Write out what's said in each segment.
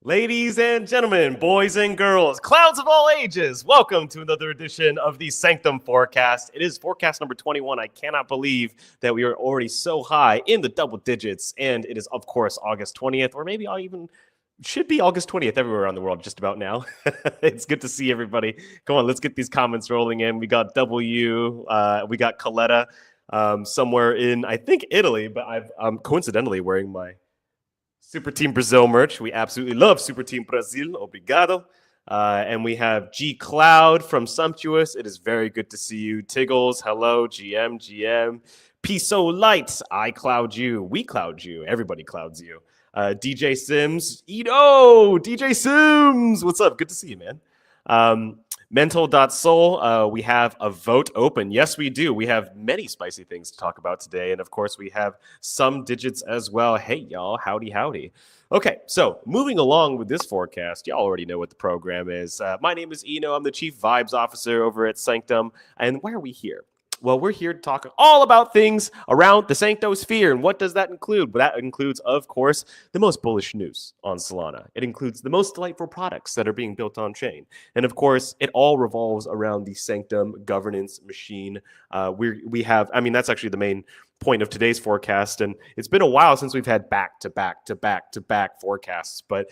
Ladies and gentlemen, boys and girls, clouds of all ages, welcome to another edition of the Sanctum Forecast. It is forecast number 21. I cannot believe that we are already so high in the double digits, and it is, of course, August 20th, or maybe I'll even should be August 20th everywhere around the world just about now. It's good to see everybody. Come on, let's get these comments rolling in. We got W, we got Coletta somewhere in, I think, Italy, but I'm coincidentally wearing my Super Team Brazil merch. We absolutely love Super Team Brazil. Obrigado. And we have G Cloud from Sumptuous. It is very good to see you. Tiggles, hello. GM. Piso Light, I cloud you. We cloud you. Everybody clouds you. DJ Sims, DJ Sims. What's up? Good to see you, man. Mental.soul, we have a vote open. Yes, we do. We have many spicy things to talk about today. And of course, we have some digits as well. Hey, y'all. Howdy. Okay, so moving along with this forecast, y'all already know what the program is. My name is Eno. I'm the Chief Vibes Officer over at Sanctum. And why are we here? Well, we're here to talk all about things around the Sanctosphere. And what does that include? Well, that includes, of course, the most bullish news on Solana. It includes the most delightful products that are being built on chain. And of course, it all revolves around the Sanctum governance machine. That's actually the main point of today's forecast, and it's been a while since we've had back-to-back forecasts. But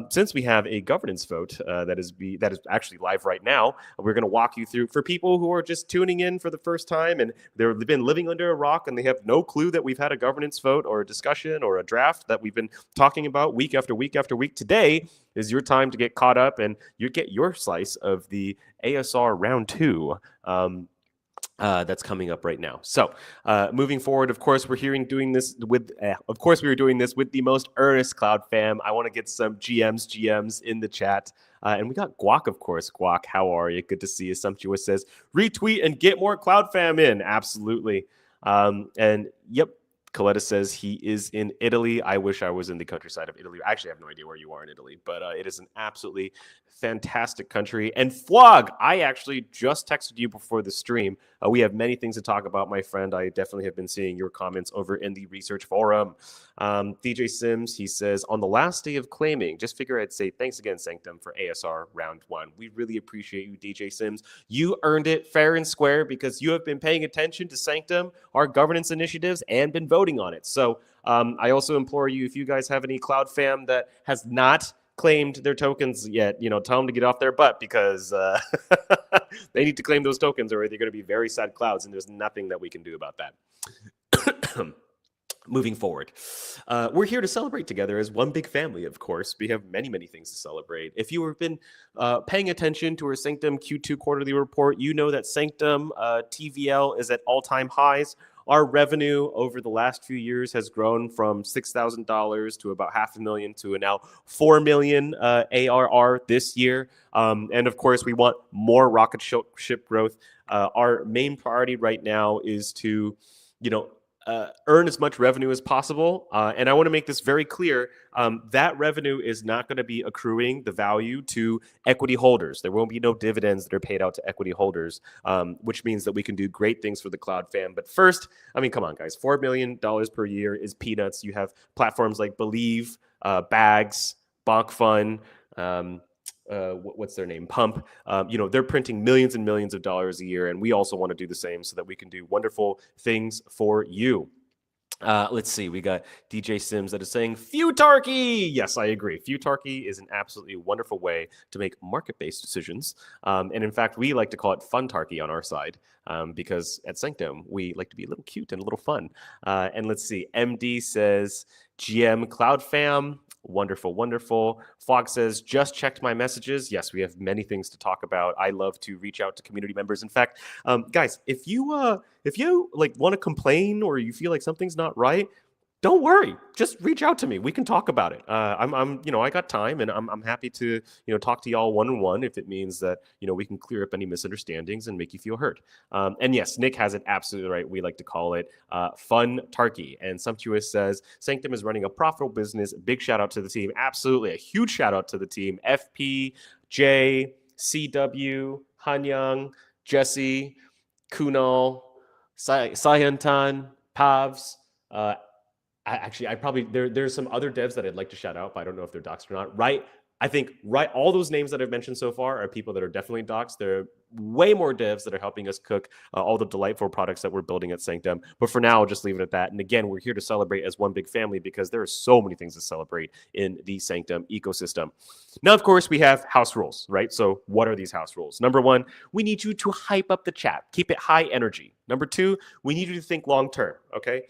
since we have a governance vote that is actually live right now, we're going to walk you through. For people who are just tuning in for the first time and they've been living under a rock and they have no clue that we've had a governance vote or a discussion or a draft that we've been talking about week after week after week, today is your time to get caught up and you get your slice of the ASR round 2. That's coming up right now. So, moving forward, of course, we were doing this with the most earnest Cloud fam. I want to get some GMs in the chat. And we got Guac, of course. Guac, how are you? Good to see you. Sumptuous says, retweet and get more Cloud fam in. Absolutely. And yep, Coletta says he is in Italy. I wish I was in the countryside of Italy. I actually have no idea where you are in Italy, but it is an absolutely fantastic country. And Flog, I actually just texted you before the stream. We have many things to talk about, my friend. I definitely have been seeing your comments over in the research forum. DJ Sims, he says, on the last day of claiming, just figure I'd say thanks again, Sanctum, for ASR round 1. We really appreciate you, DJ Sims. You earned it fair and square because you have been paying attention to Sanctum, our governance initiatives, and been voting on it. So I also implore you, if you guys have any Cloud fam that has not claimed their tokens yet, tell them to get off their butt because they need to claim those tokens or they're going to be very sad clouds, and there's nothing that we can do about that. Moving forward, we're here to celebrate together as one big family, of course. We have many, many things to celebrate. If you have been paying attention to our Sanctum Q2 quarterly report, you know that Sanctum TVL is at all-time highs. Our revenue over the last few years has grown from $6,000 to about $500,000 to now $4 million ARR this year. And of course, we want more rocket ship growth. Our main priority right now is to, earn as much revenue as possible. And I want to make this very clear. That revenue is not going to be accruing the value to equity holders. There won't be no dividends that are paid out to equity holders, which means that we can do great things for the Cloud fam. But first, come on, guys, $4 million per year is peanuts. You have platforms like Believe, Bags, Bonk Fun, what's their name? Pump. They're printing millions and millions of dollars a year, and we also want to do the same so that we can do wonderful things for you. Let's see. We got DJ Sims that is saying Futarchy. Yes, I agree. Futarchy is an absolutely wonderful way to make market-based decisions. And in fact, we like to call it Funtarchy on our side because at Sanctum, we like to be a little cute and a little fun. And let's see. MD says GM Cloud fam. Wonderful. Fog says, just checked my messages. Yes, we have many things to talk about. I love to reach out to community members. In fact, guys, if you want to complain or you feel like something's not right, don't worry. Just reach out to me. We can talk about it. I got time, and I'm happy to, talk to y'all one-on-one if it means that, we can clear up any misunderstandings and make you feel heard. And yes, Nick has it absolutely right. We like to call it Fun Tarky. And Sumptuous says, Sanctum is running a profitable business. Big shout out to the team. Absolutely. A huge shout out to the team. FP, J, CW, Hanyang, Jesse, Kunal, Sayantan, Pavs, there's some other devs that I'd like to shout out, but I don't know if they're doxed or not. Right, I think all those names that I've mentioned so far are people that are definitely docs. There are way more devs that are helping us cook all the delightful products that we're building at Sanctum. But for now, I'll just leave it at that. And again, we're here to celebrate as one big family because there are so many things to celebrate in the Sanctum ecosystem. Now, of course, we have house rules, right? So what are these house rules? Number one, we need you to hype up the chat. Keep it high energy. Number two, we need you to think long term, okay?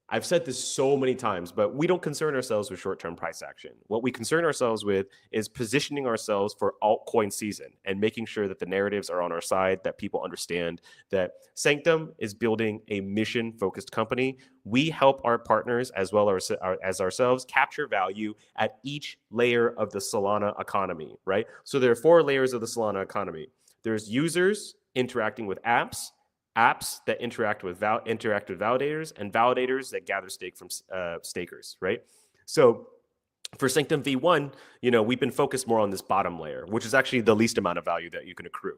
I've said this so many times, but we don't concern ourselves with short-term price action. What we concern ourselves with is positioning ourselves for altcoin season and making sure that the narratives are on our side, that people understand that Sanctum is building a mission-focused company. We help our partners as well as ourselves capture value at each layer of the Solana economy, right? So there are 4 layers of the Solana economy. There's users interacting with apps that interact with validators, and validators that gather stake from stakers, right? So for Sanctum V1, we've been focused more on this bottom layer, which is actually the least amount of value that you can accrue.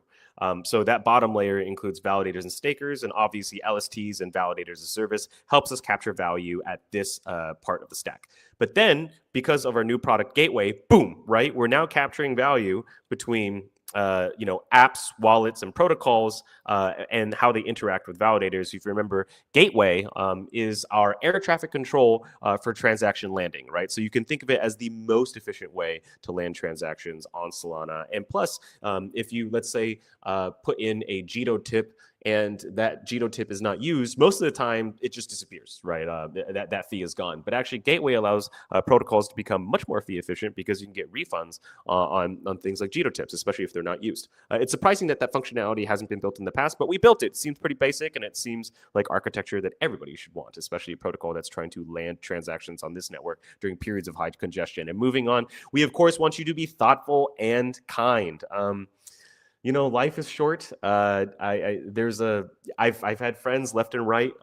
So that bottom layer includes validators and stakers, and obviously LSTs and validators as a service helps us capture value at this part of the stack. But then, because of our new product Gateway, boom, right? We're now capturing value between apps, wallets, and protocols, and how they interact with validators. If you remember, Gateway is our air traffic control for transaction landing, right? So you can think of it as the most efficient way to land transactions on Solana. And plus, if you, let's say, put in a Jito tip and that Jito tip is not used, most of the time it just disappears, right? That fee is gone. But actually, Gateway allows protocols to become much more fee efficient because you can get refunds on things like Jito tips, especially if they're not used. It's surprising that functionality hasn't been built in the past, but we built it. It seems pretty basic, and it seems like architecture that everybody should want, especially a protocol that's trying to land transactions on this network during periods of high congestion. And moving on, we of course want you to be thoughtful and kind. Life is short. I've had friends left and right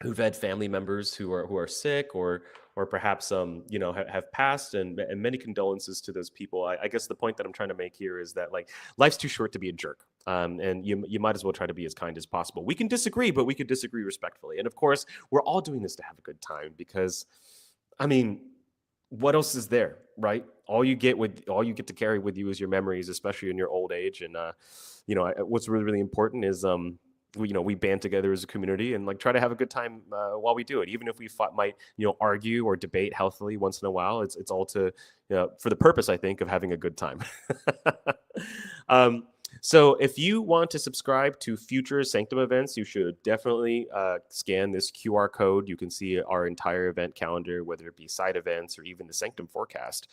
who've had family members who are sick or perhaps have passed, and many condolences to those people. I guess the point that I'm trying to make here is that life's too short to be a jerk, and you might as well try to be as kind as possible. We can disagree, but we can disagree respectfully. And of course, we're all doing this to have a good time because, what else is there, right? All you get to carry with you is your memories, especially in your old age. And what's really, really important is we band together as a community and try to have a good time while we do it. Even if we might argue or debate healthily once in a while, it's all to for the purpose, I think, of having a good time. So if you want to subscribe to future Sanctum events, you should definitely scan this QR code. You can see our entire event calendar, whether it be side events or even the Sanctum forecast.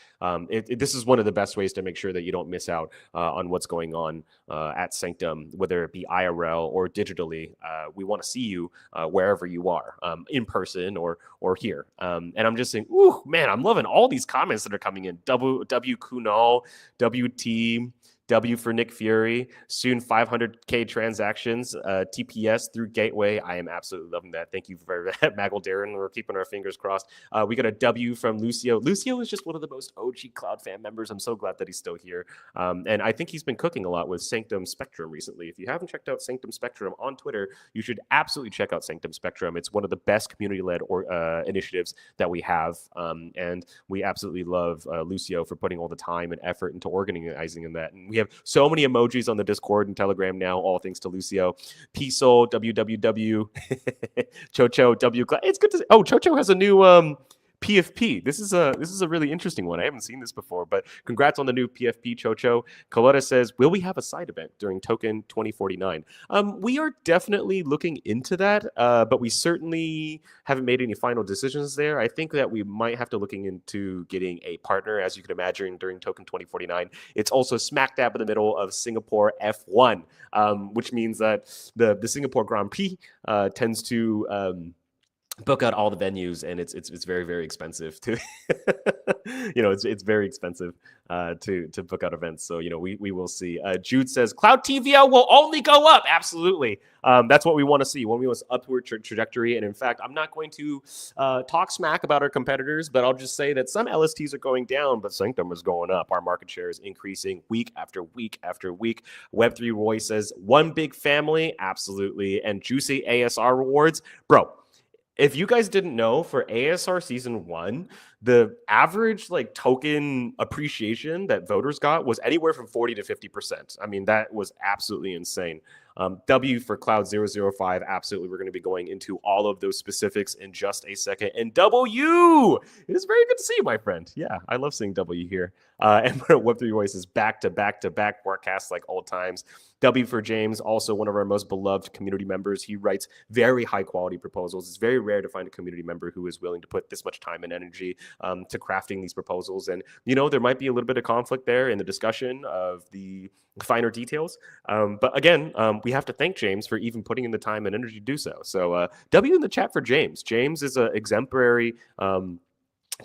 This is one of the best ways to make sure that you don't miss out on what's going on at Sanctum, whether it be IRL or digitally. We want to see you wherever you are, in person or here. And I'm just saying, ooh, man, I'm loving all these comments that are coming in. W Kunal, WT, W for Nick Fury, soon 500K transactions, TPS through Gateway. I am absolutely loving that. Thank you for that, Maggle Darren. We're keeping our fingers crossed. We got a W from Lucio. Lucio is just one of the most OG Cloud fan members. I'm so glad that he's still here. And I think he's been cooking a lot with Sanctum Spectrum recently. If you haven't checked out Sanctum Spectrum on Twitter, you should absolutely check out Sanctum Spectrum. It's one of the best community-led initiatives that we have. And we absolutely love Lucio for putting all the time and effort into organizing in that. And we have so many emojis on the Discord and Telegram now, all thanks to Lucio. Peso, WWW, Chocho, W. It's good to see. Oh, Chocho has a new PFP. This is a really interesting one. I haven't seen this before, but congrats on the new PFP, Chocho. Coletta says, will we have a side event during Token 2049? We are definitely looking into that, but we certainly haven't made any final decisions there. I think that we might have to looking into getting a partner, as you can imagine, during Token 2049. It's also smack dab in the middle of Singapore F1, which means that the Singapore Grand Prix tends to book out all the venues, and it's very, very expensive to it's very expensive to book out events. So we will see. Jude says Cloud TVL will only go up. Absolutely. That's what we want to see. When we want upward trajectory. And in fact, I'm not going to talk smack about our competitors, but I'll just say that some LSTs are going down, but Sanctum is going up. Our market share is increasing week after week after week. Web3 Roy says one big family. Absolutely. And juicy ASR rewards, bro. if you guys didn't know, for ASR season 1, the average like token appreciation that voters got was anywhere from 40 to 50%. I mean, that was absolutely insane. W for CLOUD-005, absolutely. We're going to be going into all of those specifics in just a second. And W, it is very good to see you, my friend. Yeah, I love seeing W here. And Web3 Voices back to back to back forecasts like old times. W for James, also one of our most beloved community members. He writes very high quality proposals. It's very rare to find a community member who is willing to put this much time and energy to crafting these proposals. And, there might be a little bit of conflict there in the discussion of the finer details. But again, we have to thank James for even putting in the time and energy to do so. So W in the chat for James. James is an exemplary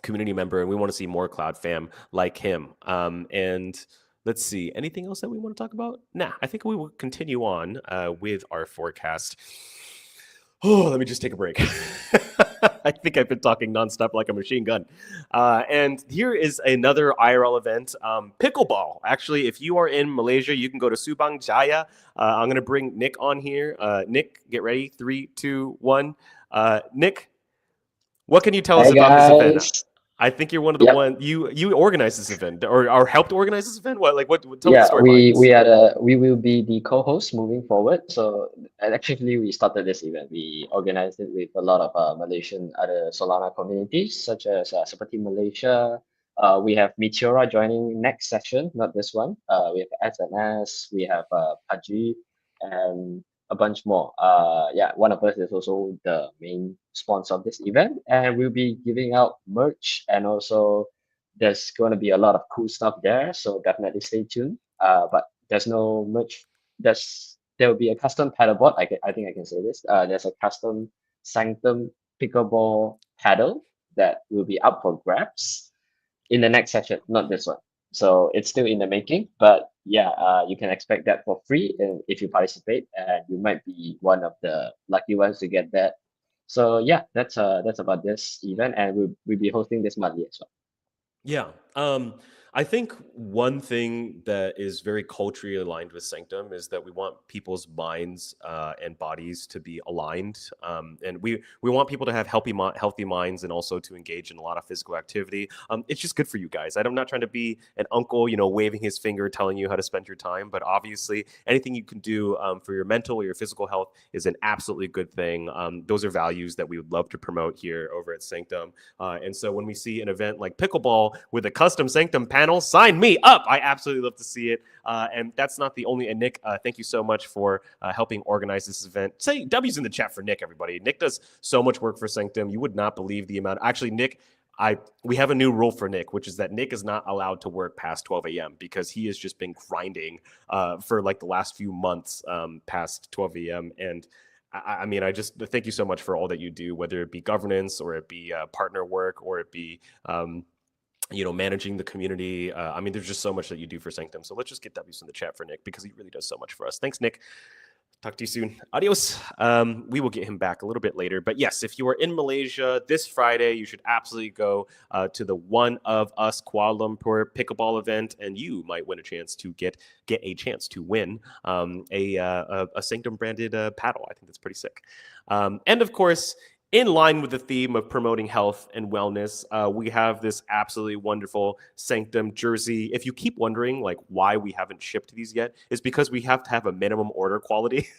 community member, and we want to see more Cloud fam like him. And let's see, anything else that we want to talk about? Nah, I think we will continue on with our forecast. Oh, let me just take a break. I think I've been talking nonstop like a machine gun. And here is another IRL event, pickleball. Actually, if you are in Malaysia, you can go to Subang Jaya. I'm going to bring Nick on here. Nick, get ready. 3, 2, 1. Nick, what can you tell us Hey about this event? guys. I think you're one of the one you organized this event or helped organize this event. What tell me the Yeah, story behind we this. we are the we will be the co-host moving forward. So and actually, we started this event. We organized it with a lot of Malaysian other Solana communities, such as Seperti Malaysia. We have Meteora joining next session, not this one. We have SNS, we have Paji, and a bunch more. Yeah, one of us is also the main sponsor of this event, and we'll be giving out merch, and also there's going to be a lot of cool stuff there. So definitely stay tuned. But there's no merch. There will be a custom paddleboard. I think I can say this. There's a custom Sanctum pickleball paddle that will be up for grabs in the next session, not this one. So it's still in the making, but yeah, you can expect that for free and if you participate, and you might be one of the lucky ones to get that. So yeah, that's about this event, and we'll be hosting this monthly as well. Yeah. I think one thing that is very culturally aligned with Sanctum is that we want people's minds and bodies to be aligned, and we want people to have healthy minds and also to engage in a lot of physical activity. It's just good for you guys. I'm not trying to be an uncle, waving his finger telling you how to spend your time, but obviously anything you can do for your mental or your physical health is an absolutely good thing. Those are values that we would love to promote here over at Sanctum. And so when we see an event like pickleball with a custom Sanctum panel, sign me up. I absolutely love to see it. And that's not the only. And Nick, thank you so much for helping organize this event. Say W's in the chat for Nick, everybody. Nick does so much work for Sanctum. You would not believe the amount. Actually, Nick, we have a new rule for Nick, which is that Nick is not allowed to work past 12 a.m. because he has just been grinding for like the last few months past 12 a.m. And I mean, I just thank you so much for all that you do, whether it be governance or it be partner work or it be managing the community. I mean, there's just so much that you do for Sanctum. So let's just get W's in the chat for Nick because he really does so much for us. Thanks, Nick. Talk to you soon. Adios. We will get him back a little bit later. But yes, if you are in Malaysia this Friday, you should absolutely go to the One of Us Kuala Lumpur pickleball event, and you might win a chance to get a chance to win a Sanctum branded paddle. I think that's pretty sick. And of course, in line with the theme of promoting health and wellness, we have this absolutely wonderful Sanctum jersey. If you keep wondering like why we haven't shipped these yet, it's because we have to have a minimum order quantity.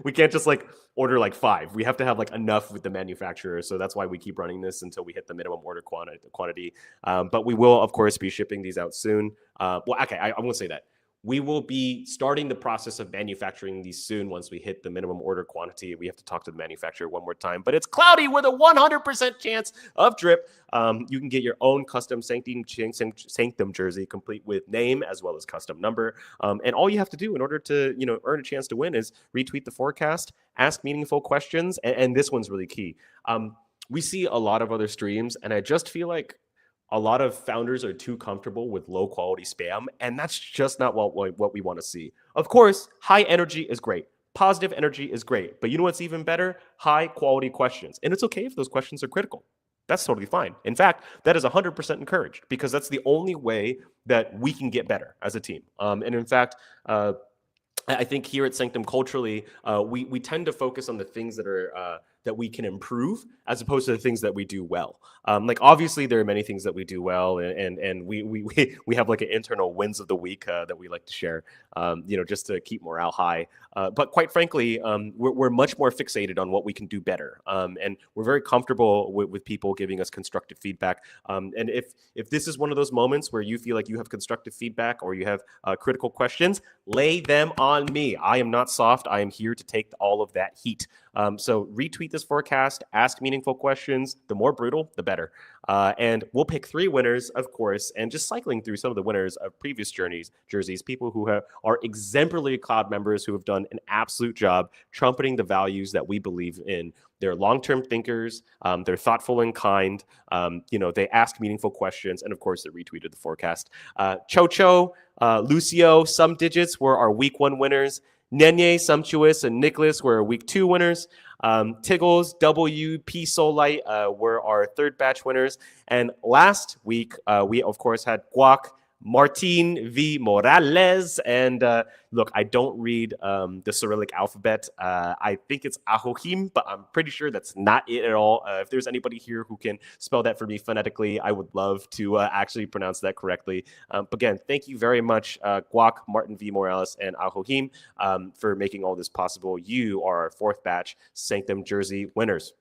We can't just like order like 5. We have to have like enough with the manufacturer. So that's why we keep running this until we hit the minimum order quantity. But we will, of course, be shipping these out soon. I'm going to say that. We will be starting the process of manufacturing these soon once we hit the minimum order quantity. We have to talk to the manufacturer one more time, but it's cloudy with a 100% chance of drip. You can get your own custom Sanctum jersey, complete with name as well as custom number. And all you have to do in order to earn a chance to win is retweet the forecast, ask meaningful questions, and this one's really key. We see a lot of other streams, and I just feel like a lot of founders are too comfortable with low quality spam, and that's just not what we want to see. Of course, high energy is great. Positive energy is great. But you know what's even better? High quality questions. And it's okay if those questions are critical. That's totally fine. In fact, that is 100% encouraged because that's the only way that we can get better as a team. And in fact, I think here at Sanctum culturally, we tend to focus on the things that are that we can improve as opposed to the things that we do well. Like obviously there are many things that we do well, and we have like an internal wins of the week that we like to share, just to keep morale high. But quite frankly, we're much more fixated on what we can do better, and we're very comfortable with people giving us constructive feedback. And if this is one of those moments where you feel like you have constructive feedback or you have critical questions, lay them on me. I am not soft. I am here to take all of that heat. So retweet this forecast, ask meaningful questions. The more brutal, the better. And we'll pick 3 winners, of course, and just cycling through some of the winners of previous jerseys, people who are exemplary Cloud members who have done an absolute job trumpeting the values that we believe in. They're long-term thinkers. They're thoughtful and kind. They ask meaningful questions, and of course, they retweeted the forecast. Chocho, Lucio, Some Digits were our week 1 winners. Nenye, Sumptuous, and Nicholas were our week 2 winners. Tiggles, WP Solite were our 3rd batch winners. And last week, we, of course, had Guac, Martin V. Morales. And look, I don't read the Cyrillic alphabet. I think it's Ahohim, but I'm pretty sure that's not it at all. If there's anybody here who can spell that for me phonetically, I would love to actually pronounce that correctly. But again, thank you very much, Guac, Martin V. Morales, and Ahohim for making all this possible. You are our 4th batch Sanctum jersey winners.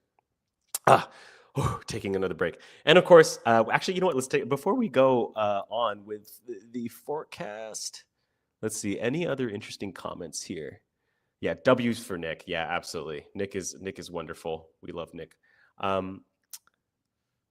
Taking another break. And of course, actually, you know what? Let's take, before we go on with the forecast, let's see, any other interesting comments here? Yeah, W's for Nick. Yeah, absolutely. Nick is wonderful. We love Nick.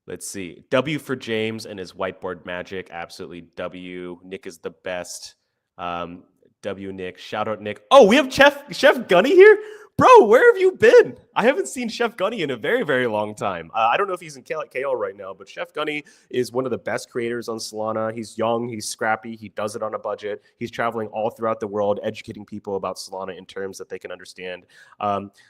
Let's see. W for James and his whiteboard magic. Absolutely. W. Nick is the best. W Nick. Shout out Nick. Oh, we have Chef Gunny here? Bro, where have you been? I haven't seen Chef Gunny in a very, very long time. I don't know if he's in KL right now, but Chef Gunny is one of the best creators on Solana. He's young, he's scrappy, he does it on a budget. He's traveling all throughout the world, educating people about Solana in terms that they can understand.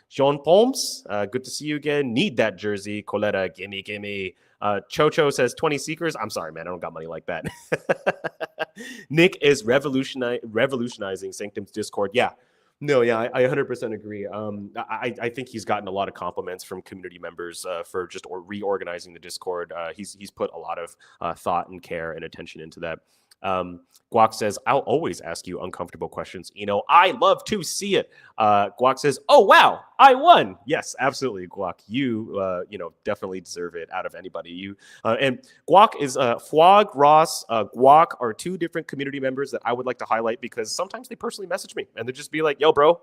Jean Poms, good to see you again. Need that jersey. Coletta, gimme. Chocho says 20 seekers. I'm sorry, man. I don't got money like that. Nick is revolutionizing Sanctum's Discord. Yeah. No, yeah, I 100% agree. I think he's gotten a lot of compliments from community members for just reorganizing the Discord. He's put a lot of thought and care and attention into that. Guac says, I'll always ask you uncomfortable questions. I love to see it. Guac says, oh, wow, I won. Yes, absolutely, Guac. You, definitely deserve it out of anybody. And Guac is Fwag, Ross, Guac are 2 different community members that I would like to highlight because sometimes they personally message me and they just be like, yo, bro,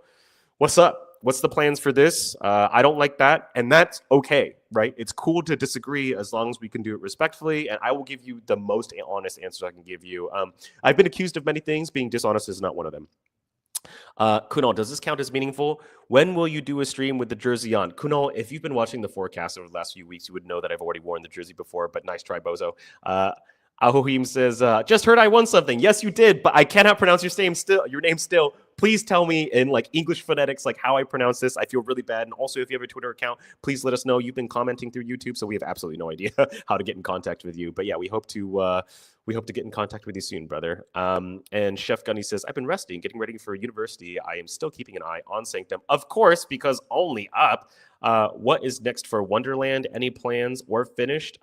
what's up? What's the plans for this? I don't like that. And that's okay, right? It's cool to disagree as long as we can do it respectfully. And I will give you the most honest answers I can give you. I've been accused of many things. Being dishonest is not one of them. Kunal, does this count as meaningful? When will you do a stream with the jersey on? Kunal, if you've been watching the forecast over the last few weeks, you would know that I've already worn the jersey before, but nice try, Bozo. Ahohim says, just heard I won something. Yes, you did, but I cannot pronounce your name still. Please tell me in English phonetics, how I pronounce this. I feel really bad. And also, if you have a Twitter account, please let us know. You've been commenting through YouTube, so we have absolutely no idea how to get in contact with you. But yeah, we hope to get in contact with you soon, brother. And Chef Gunny says, I've been resting, getting ready for university. I am still keeping an eye on Sanctum, of course, because only up. What is next for Wonderland? Any plans or finished?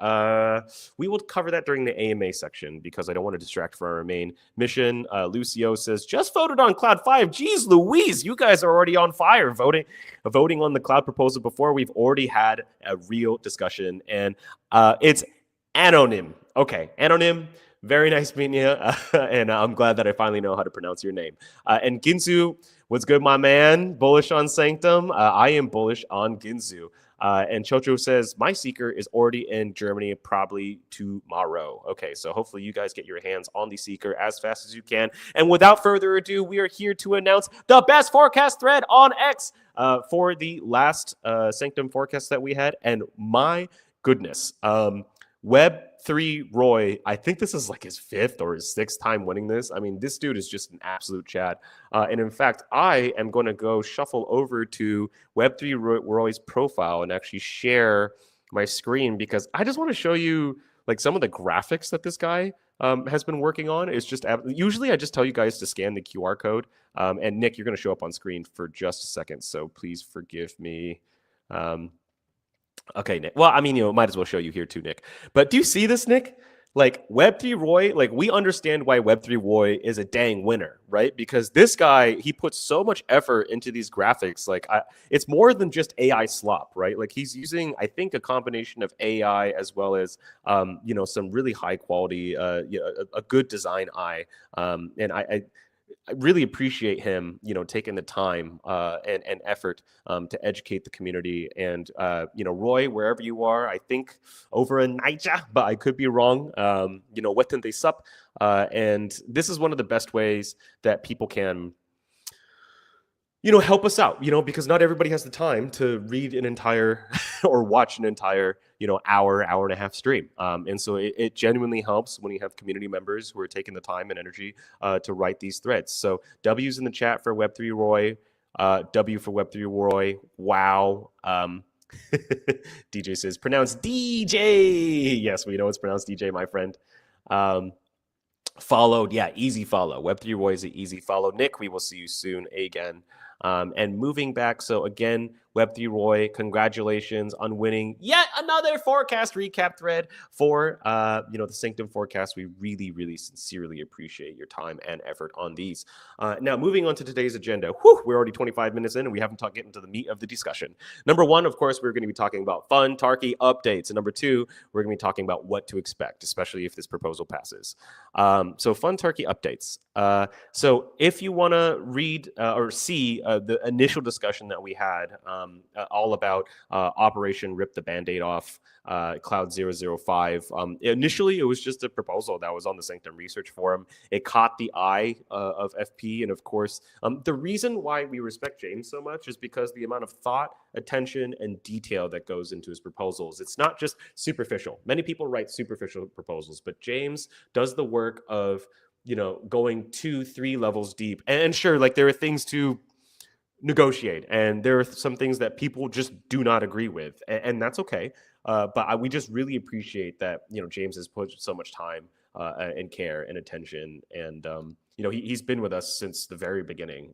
We will cover that during the AMA section because I don't want to distract from our main mission. Lucio says, just voted on Cloud-005. Jeez Louise, you guys are already on fire voting on the Cloud proposal before we've already had a real discussion. And it's Anonym. Okay, Anonym. Very nice meeting you, and I'm glad that I finally know how to pronounce your name. And Ginzu, what's good, my man? Bullish on Sanctum? I am bullish on Ginzu. And Chocho says, my Seeker is already in Germany, probably tomorrow. Okay, so hopefully you guys get your hands on the Seeker as fast as you can. And without further ado, we are here to announce the best forecast thread on X for the last Sanctum forecast that we had. And my goodness, Web3 Roy, I think this is his 5th or his 6th time winning this. I mean, this dude is just an absolute Chad. And in fact, I am going to go shuffle over to Web3 Roy's profile and actually share my screen because I just want to show you some of the graphics that this guy has been working on. It's just usually I just tell you guys to scan the QR code. And Nick, you're going to show up on screen for just a second, so please forgive me. Okay, Nick. Well, I mean, might as well show you here too, Nick. But do you see this, Nick? Like Web3 Roy, like we understand why Web3 Roy is a dang winner, right? Because this guy, he puts so much effort into these graphics. It's more than just AI slop, right? Like he's using, I think, a combination of AI as well as, some really high quality, a good design eye. And I really appreciate him, taking the time and effort to educate the community. And Roy, wherever you are, I think over in Niger, but I could be wrong. Wetin they sup, and this is one of the best ways that people can help us out, because not everybody has the time to read an entire or watch an entire, hour and a half stream. And so it genuinely helps when you have community members who are taking the time and energy to write these threads. So W's in the chat for Web3 Roy, W for Web3 Roy. Wow. DJ says, pronounced DJ. Yes, we know it's pronounced DJ, my friend. Followed, yeah, easy follow. Web3 Roy is an easy follow. Nick, we will see you soon again. And moving back, so again, Web3 Roy, congratulations on winning yet another forecast recap thread for the Sanctum forecast. We really, really sincerely appreciate your time and effort on these. Now, moving on to today's agenda. We're already 25 minutes in, and we haven't get into the meat of the discussion. Number one, of course, we're going to be talking about fun Tarky updates. And number two, we're going to be talking about what to expect, especially if this proposal passes. So fun Tarky updates. So if you want to read or see the initial discussion that we had all about Operation Rip the Band-Aid Off, CLOUD-005. Initially, it was just a proposal that was on the Sanctum Research Forum. It caught the eye of FP. And of course, the reason why we respect James so much is because the amount of thought, attention, and detail that goes into his proposals. It's not just superficial. Many people write superficial proposals, but James does the work of going 2-3 levels deep. And sure, like there are things to negotiate, and there are some things that people just do not agree with, and that's okay. But we just really appreciate that James has put so much time and care and attention, and he's been with us since the very beginning,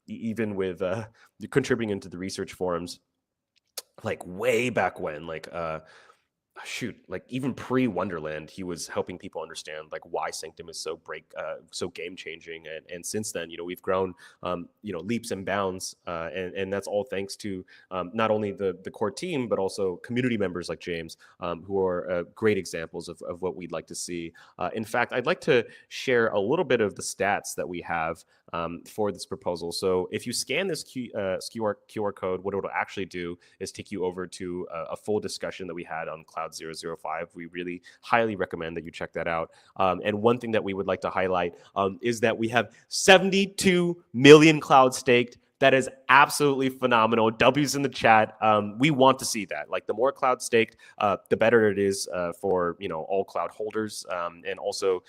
even with contributing into the research forums, like way back when, like even pre-Wonderland, he was helping people understand like why Sanctum is so game changing, and since then we've grown leaps and bounds, and that's all thanks to not only the core team but also community members like James, who are great examples of what we'd like to see. In fact, I'd like to share a little bit of the stats that we have for this proposal. So if you scan this QR code, what it'll actually do is take you over to a full discussion that we had on CLOUD-005. We really highly recommend that you check that out. And one thing that we would like to highlight is that we have 72 million cloud staked. That is absolutely phenomenal. W's in the chat. We want to see that. Like the more cloud staked, the better it is for all cloud holders, and also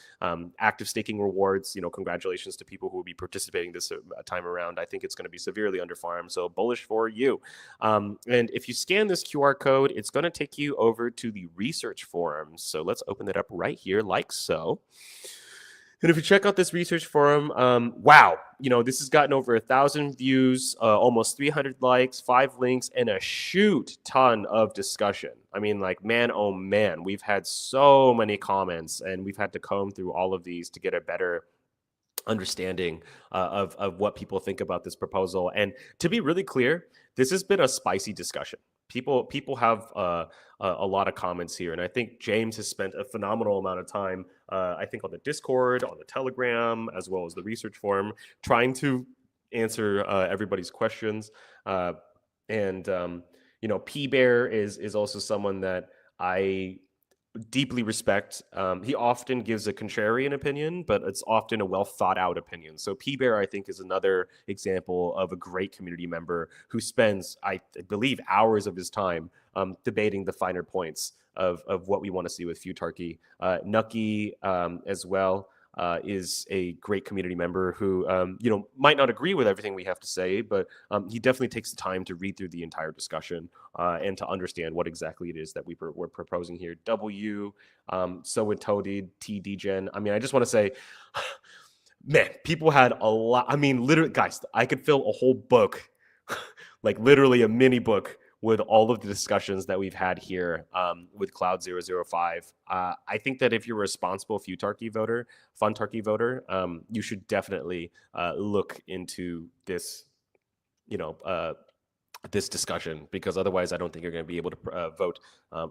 active staking rewards. Congratulations to people who will be participating this time around. I think it's going to be severely underfarmed, so bullish for you. And if you scan this QR code, it's going to take you over to the research forums. So let's open it up right here, like so. And if you check out this research forum, wow, this has gotten over 1,000 views, almost 300 likes, 5 links, and a shoot ton of discussion. I mean, like, man, oh man, we've had so many comments, and we've had to comb through all of these to get a better understanding of what people think about this proposal. And to be really clear, this has been a spicy discussion. People have a lot of comments here, and I think James has spent a phenomenal amount of time, I think, on the Discord, on the Telegram, as well as the research forum, trying to answer everybody's questions. And P Bear is also someone that I deeply respect. He often gives a contrarian opinion, but it's often a well thought out opinion. So P Bear, I think, is another example of a great community member who spends, I believe, hours of his time debating the finer points of what we want to see with Futarchy. Nucky as well is a great community member who might not agree with everything we have to say, but he definitely takes the time to read through the entire discussion and to understand what exactly it is that we're proposing here. W, so with Toadie, T Dgen. I mean, I just want to say, man, people had a lot. I mean, literally, guys, I could fill a whole book, like literally a mini book, with all of the discussions that we've had here with Cloud-005, I think that if you're a responsible Futarchy voter, Funtarchy voter, you should definitely look into this, this discussion, because otherwise I don't think you're going to be able to vote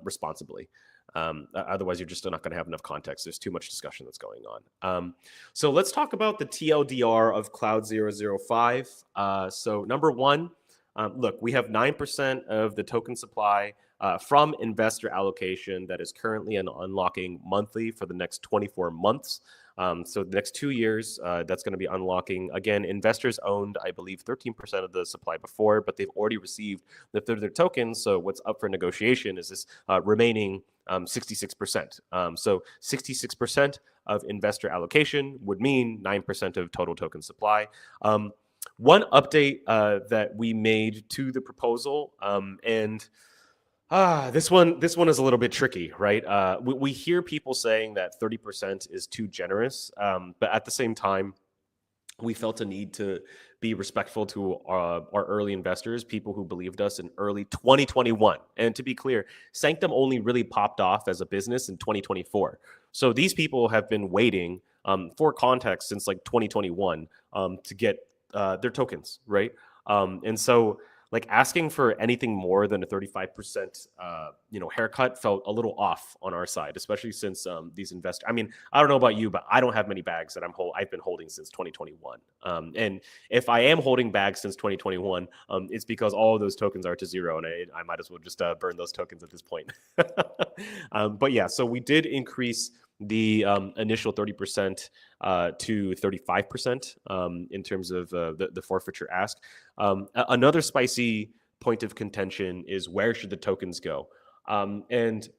responsibly. Otherwise, you're just not going to have enough context. There's too much discussion that's going on. So let's talk about the TLDR of Cloud-005. So number one, look, we have 9% of the token supply from investor allocation that is currently unlocking monthly for the next 24 months. So the next 2 years, that's going to be unlocking. Again, investors owned, I believe, 13% of the supply before, but they've already received the third of their tokens. So what's up for negotiation is this remaining 66%. So 66% of investor allocation would mean 9% of total token supply. One update that we made to the proposal, and this one is a little bit tricky, right? We hear people saying that 30% is too generous, but at the same time, we felt a need to be respectful to our early investors, people who believed us in early 2021. And to be clear, Sanctum only really popped off as a business in 2024. So these people have been waiting, for context, since like 2021 to get their tokens, right? And so like asking for anything more than a 35% haircut felt a little off on our side, especially since these investors. I mean, I don't know about you, but I don't have many bags that I've been holding since 2021. And if I am holding bags since 2021, it's because all of those tokens are to zero, and I might as well just burn those tokens at this point. But yeah, so we did increase the initial 30% to 35% in terms of the forfeiture ask. Another spicy point of contention is, where should the tokens go? And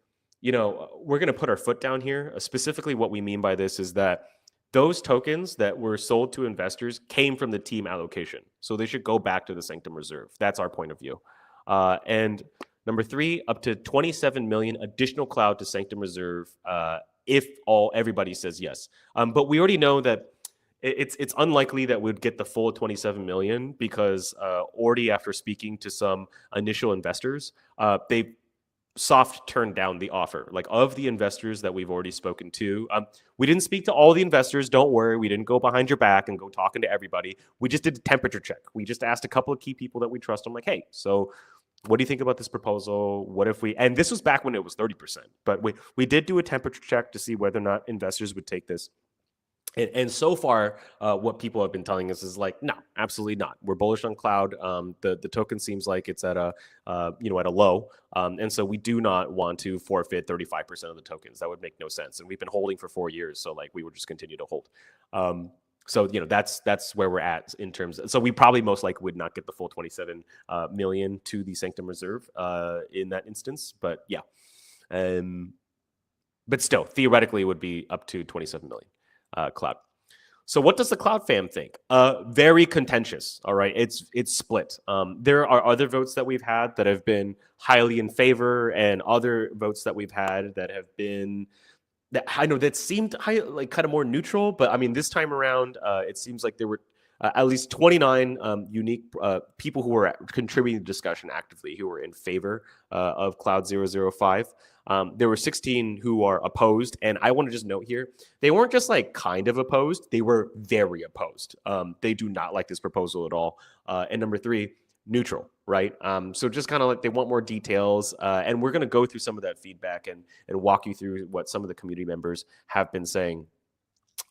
we're going to put our foot down here. Specifically, what we mean by this is that those tokens that were sold to investors came from the team allocation, so they should go back to the Sanctum Reserve. That's our point of view. And number three, up to 27 million additional cloud to Sanctum Reserve if everybody says yes. But we already know that it's unlikely that we'd get the full 27 million, because already after speaking to some initial investors, they soft turned down the offer. Like, of the investors that we've already spoken to, we didn't speak to all the investors. Don't worry, we didn't go behind your back and go talking to everybody. We just did a temperature check. We just asked a couple of key people that we trust. I'm like, hey, so what do you think about this proposal? What if we, and this was back when it was 30%, but we did do a temperature check to see whether or not investors would take this. And so far, what people have been telling us is like, no, absolutely not. We're bullish on Cloud. The token seems like it's at a at a low, and so we do not want to forfeit 35% of the tokens. That would make no sense. And we've been holding for 4 years, so like we would just continue to hold. So that's where we're at in terms of, so we probably most likely would not get the full 27 million to the Sanctum Reserve in that instance, but yeah, but still theoretically it would be up to 27 million. Cloud. So what does the Cloud fam think? Very contentious. All right, it's split. There are other votes that we've had that have been highly in favor, and other votes that we've had that have been that I know that seemed like kind of more neutral. But I mean, this time around, it seems like there were at least 29 unique people who were contributing to the discussion actively, who were in favor of Cloud-005. There were 16 who are opposed. And I want to just note here, they weren't just like kind of opposed, they were very opposed. They do not like this proposal at all. And number three, neutral, right? So just kind of like they want more details. And we're going to go through some of that feedback and walk you through what some of the community members have been saying.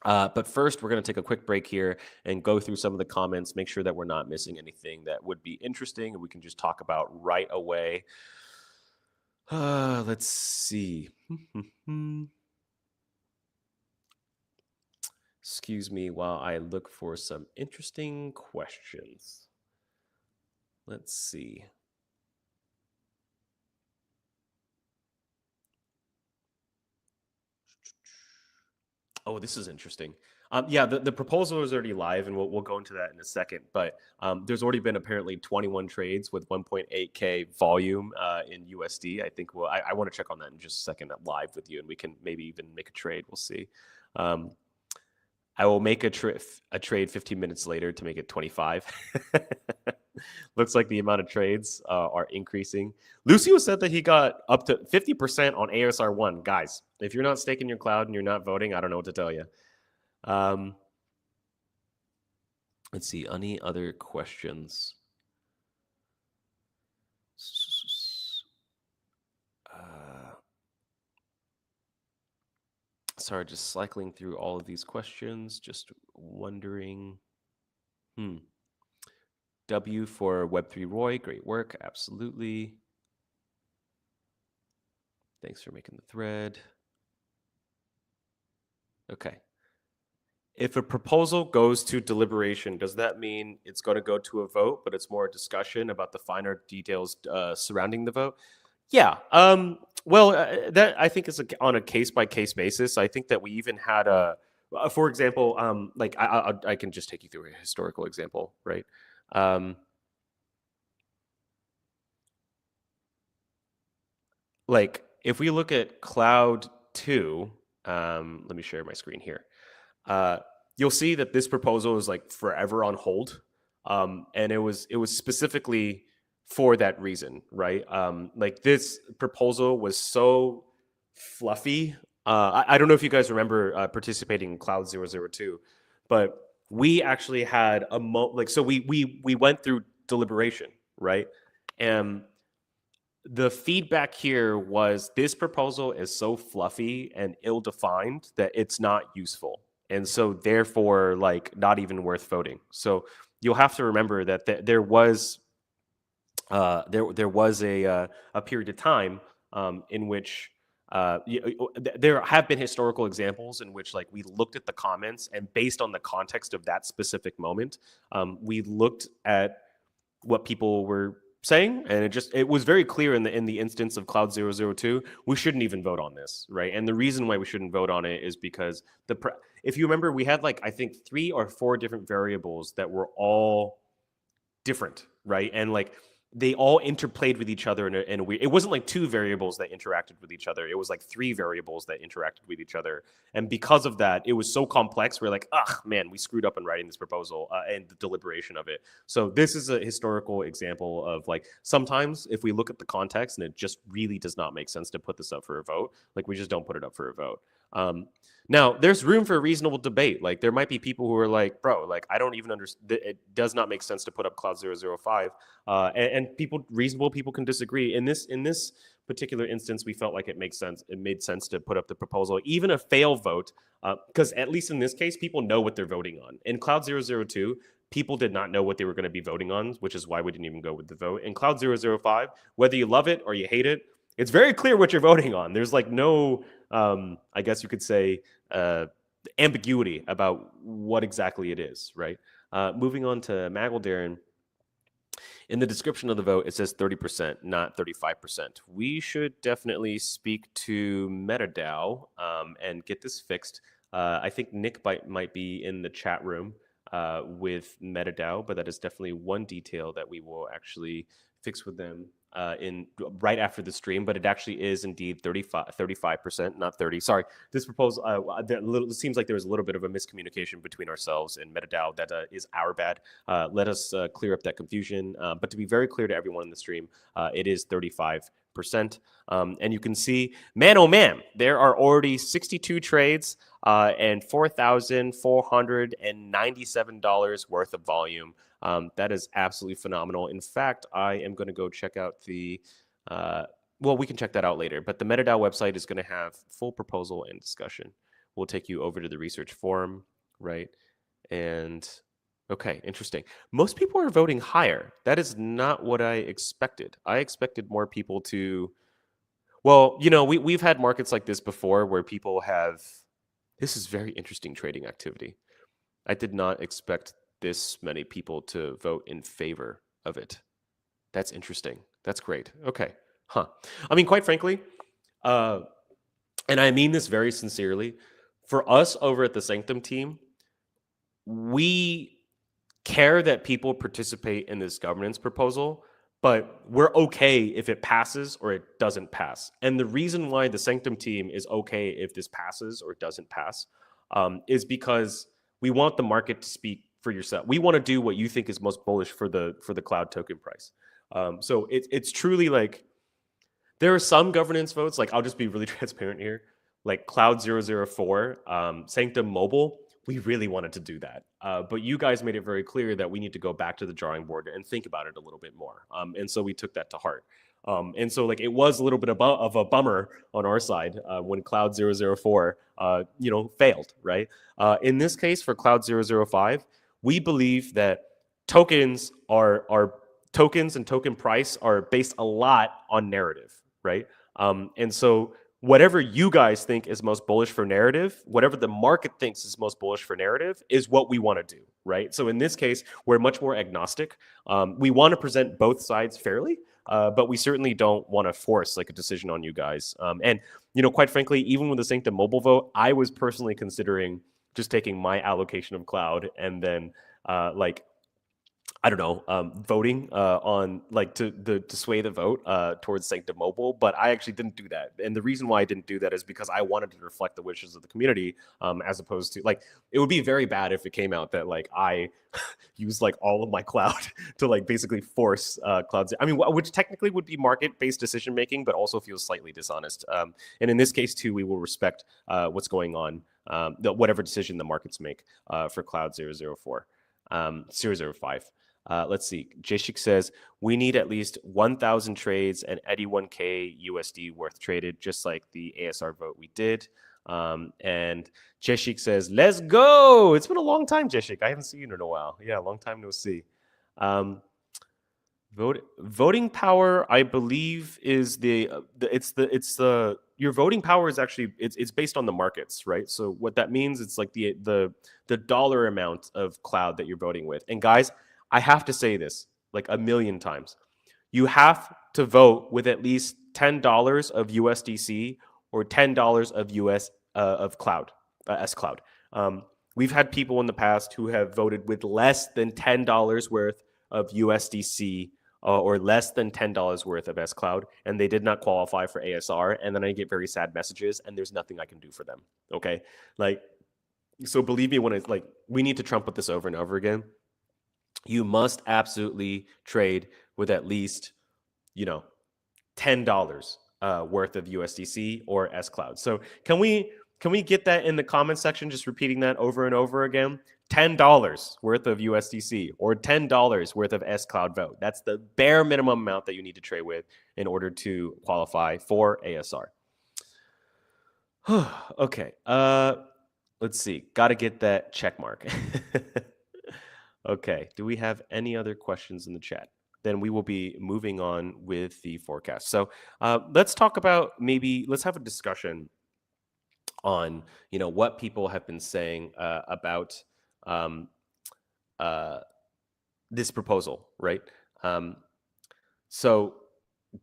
But first, we're going to take a quick break here and go through some of the comments, make sure that we're not missing anything that would be interesting and we can just talk about right away. Let's see. Excuse me while I look for some interesting questions. Let's see. Oh, this is interesting. Yeah, the proposal is already live, and we'll go into that in a second. But there's already been apparently 21 trades with 1.8K volume in USD. I think I want to check on that in just a second live with you, and we can maybe even make a trade. We'll see. I will make a trade 15 minutes later to make it 25. Looks like the amount of trades are increasing. Lucio said that he got up to 50% on ASR1. Guys, if you're not staking your cloud and you're not voting, I don't know what to tell you. Let's see. Any other questions? Sorry, just cycling through all of these questions. Just wondering. W for Web3 Roy. Great work. Absolutely. Thanks for making the thread. Okay. If a proposal goes to deliberation, does that mean it's going to go to a vote, but it's more a discussion about the finer details surrounding the vote? Yeah. Well, that I think is on a case by case basis. I think that we even had for example, like I can just take you through a historical example, right? Like if we look at Cloud-2, let me share my screen here. You'll see that this proposal is like forever on hold, and it was specifically for that reason, right? Like this proposal was so fluffy. I don't know if you guys remember participating in Cloud-002, but we actually had so we went through deliberation, right? And the feedback here was this proposal is so fluffy and ill-defined that it's not useful, and so therefore like not even worth voting. So you'll have to remember that there was there was a period of time in which there have been historical examples in which like we looked at the comments, and based on the context of that specific moment, we looked at what people were saying, and it was very clear in the instance of Cloud-002, we shouldn't even vote on this, right? And the reason why we shouldn't vote on it is because if you remember, we had like I think 3 or 4 different variables that were all different, right? And like they all interplayed with each other in a weird. It wasn't like 2 variables that interacted with each other. It was like 3 variables that interacted with each other. And because of that, it was so complex. We're like, ugh, man, we screwed up in writing this proposal and the deliberation of it. So this is a historical example of like sometimes if we look at the context and it just really does not make sense to put this up for a vote, like we just don't put it up for a vote. Now, there's room for a reasonable debate. Like there might be people who are like, bro, like I don't even understand. It does not make sense to put up Cloud-005. And reasonable people can disagree. In this particular instance, we felt like it makes sense. It made sense to put up the proposal, even a fail vote, because at least in this case, people know what they're voting on. In Cloud-002, people did not know what they were going to be voting on, which is why we didn't even go with the vote. In Cloud-005, whether you love it or you hate it, it's very clear what you're voting on. There's like no, I guess you could say, ambiguity about what exactly it is, right? Moving on to Mageldarren. In the description of the vote, it says 30%, not 35%. We should definitely speak to MetaDAO and get this fixed. I think Nick might be in the chat room with MetaDAO, but that is definitely one detail that we will actually fix with them in right after the stream. But it actually is indeed 35%, not 30. Sorry, this proposal it seems like there was a little bit of a miscommunication between ourselves and MetaDAO. That is our bad. Let us clear up that confusion. But to be very clear to everyone in the stream, it is 35%. And you can see, man, oh man, there are already 62 trades and $4,497 worth of volume. That is absolutely phenomenal. In fact, I am going to go check out the, well, we can check that out later, but the MetaDAO website is going to have full proposal and discussion. We'll take you over to the research forum, right? And okay, interesting. Most people are voting higher. That is not what I expected. I expected more people to, well, you know, we've had markets like this before where people have, this is very interesting trading activity. I did not expect this many people to vote in favor of it. That's interesting. That's great. Okay. Huh. I mean, quite frankly, and I mean this very sincerely, for us over at the Sanctum team, we care that people participate in this governance proposal, but we're okay if it passes or it doesn't pass. And the reason why the Sanctum team is okay if this passes or doesn't pass is because we want the market to speak for yourself. We want to do what you think is most bullish for the Cloud token price. So it's truly like there are some governance votes. Like I'll just be really transparent here. Like CLOUD-004, Sanctum Mobile, we really wanted to do that. But you guys made it very clear that we need to go back to the drawing board and think about it a little bit more. And so we took that to heart. And so like it was a little bit of a bummer on our side when CLOUD-004, failed, right? In this case for CLOUD-005, we believe that tokens tokens and token price are based a lot on narrative, right? And so whatever you guys think is most bullish for narrative, whatever the market thinks is most bullish for narrative is what we want to do, right? So in this case, we're much more agnostic. We want to present both sides fairly, but we certainly don't want to force like a decision on you guys. And, quite frankly, even with the Sanctum mobile vote, I was personally considering just taking my allocation of Cloud and then voting on like to sway the vote towards Sanctum Mobile, but I actually didn't do that. And the reason why I didn't do that is because I wanted to reflect the wishes of the community, as opposed to like it would be very bad if it came out that like I used like all of my Cloud to like basically force Cloud. I mean, which technically would be market-based decision making, but also feels slightly dishonest. And in this case too, we will respect what's going on, whatever decision the markets make for CLOUD-004, 005. Let's see. Jashik says, we need at least 1,000 trades and 81K USD worth traded, just like the ASR vote we did. And Jashik says, let's go. It's been a long time, Jashik. I haven't seen you in a while. Yeah, long time no see. Voting power, I believe, is your voting power is actually it's based on the markets, right? So what that means, it's like the dollar amount of Cloud that you're voting with. And guys, I have to say this like a million times. You have to vote with at least $10 of USDC or $10 of US of Cloud, S Cloud. We've had people in the past who have voted with less than $10 worth of USDC or less than $10 worth of S Cloud, and they did not qualify for ASR. And then I get very sad messages, and there's nothing I can do for them. Okay, like so. Believe me, when it's like we need to trumpet this over and over again. You must absolutely trade with at least, $10 worth of USDC or S Cloud. So can we get that in the comment section? Just repeating that over and over again. $10 worth of USDC or $10 worth of S Cloud vote. That's the bare minimum amount that you need to trade with in order to qualify for ASR. Okay. Let's see. Got to get that check mark. Okay, do we have any other questions in the chat? Then we will be moving on with the forecast. So let's talk about let's have a discussion on what people have been saying about this proposal, right? So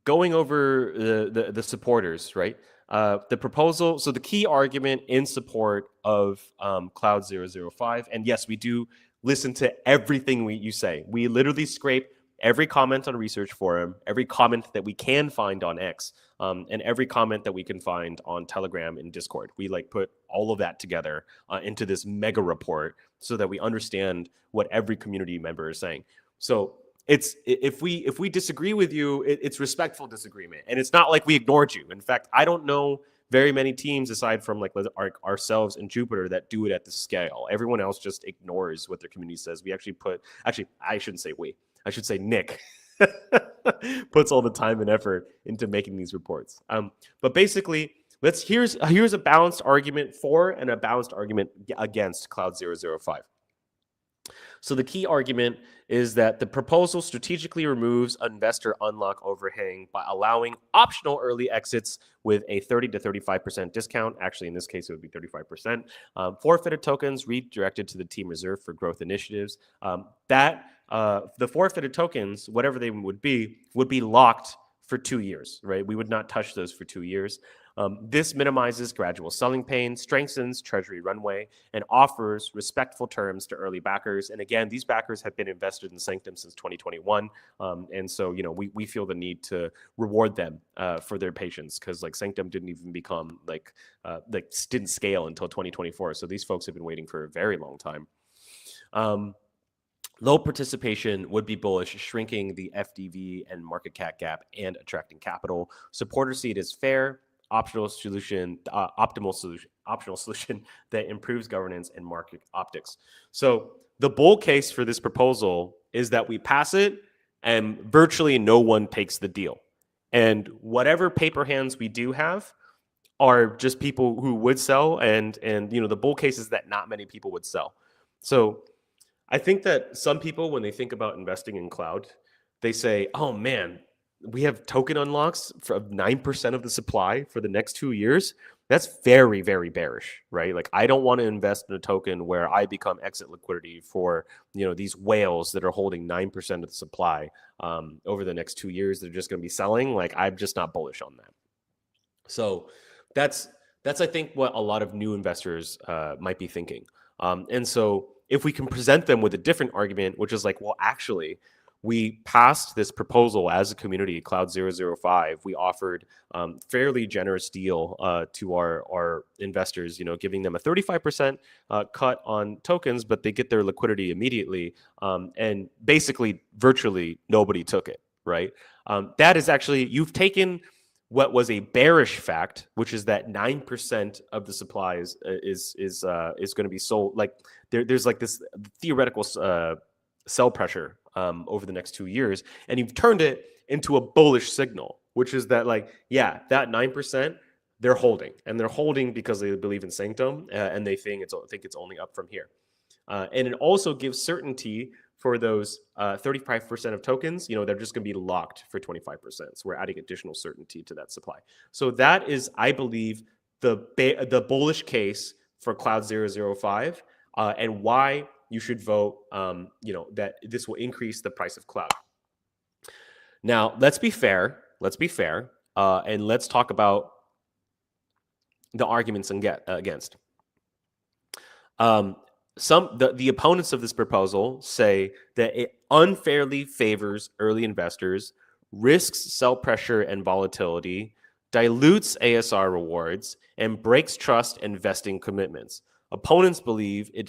going over the supporters, right? The proposal. So the key argument in support of CLOUD-005, and yes, we do listen to everything you say. We literally scrape every comment on Research Forum, every comment that we can find on X, and every comment that we can find on Telegram and Discord. We like put all of that together into this mega report so that we understand what every community member is saying. So if we disagree with you, it's respectful disagreement, and it's not like we ignored you. In fact, I don't know very many teams aside from like ourselves and Jupiter that do it at the scale. Everyone else just ignores what their community says. We actually I shouldn't say we. I should say Nick puts all the time and effort into making these reports. But basically, here's a balanced argument for and a balanced argument against CLOUD-005. So the key argument is that the proposal strategically removes investor unlock overhang by allowing optional early exits with a 30 to 35% discount. Actually, in this case, it would be 35%. Forfeited tokens redirected to the team reserve for growth initiatives. The forfeited tokens, whatever they would be locked for 2 years, right? We would not touch those for 2 years. This minimizes gradual selling pain, strengthens treasury runway, and offers respectful terms to early backers. And again, these backers have been invested in Sanctum since 2021. And so, we feel the need to reward them for their patience, because like Sanctum didn't even become didn't scale until 2024. So these folks have been waiting for a very long time. Low participation would be bullish, shrinking the FDV and market cap gap and attracting capital. Supporters see it as fair, optional solution, optional solution that improves governance and market optics. So the bull case for this proposal is that we pass it and virtually no one takes the deal. And whatever paper hands we do have are just people who would sell, and the bull case is that not many people would sell. So I think that some people, when they think about investing in cloud, they say, oh man, we have token unlocks for 9% of the supply for the next 2 years. That's very, very bearish, right? Like, I don't want to invest in a token where I become exit liquidity for, these whales that are holding 9% of the supply over the next 2 years. They're just going to be selling. Like, I'm just not bullish on that. So that's I think what a lot of new investors might be thinking. And so if we can present them with a different argument, which is like, well, actually, we passed this proposal as a community, CLOUD-005. We offered fairly generous deal to our investors, giving them a 35% cut on tokens, but they get their liquidity immediately. And basically, virtually nobody took it, right? That is actually, you've taken what was a bearish fact, which is that 9% of the supply is going to be sold. Like there's like this theoretical sell pressure over the next 2 years, and you've turned it into a bullish signal, which is that that 9% they're holding, and they're holding because they believe in Sanctum, and they think it's only up from here, and it also gives certainty for those 35% of tokens, they're just going to be locked for 25%. So we're adding additional certainty to that supply. So that is, I believe, the bullish case for CLOUD-005 and why you should vote, that this will increase the price of Cloud. Now, let's be fair, and let's talk about the arguments against. The opponents of this proposal say that it unfairly favors early investors, risks sell pressure and volatility, dilutes ASR rewards, and breaks trust and vesting commitments. Opponents believe it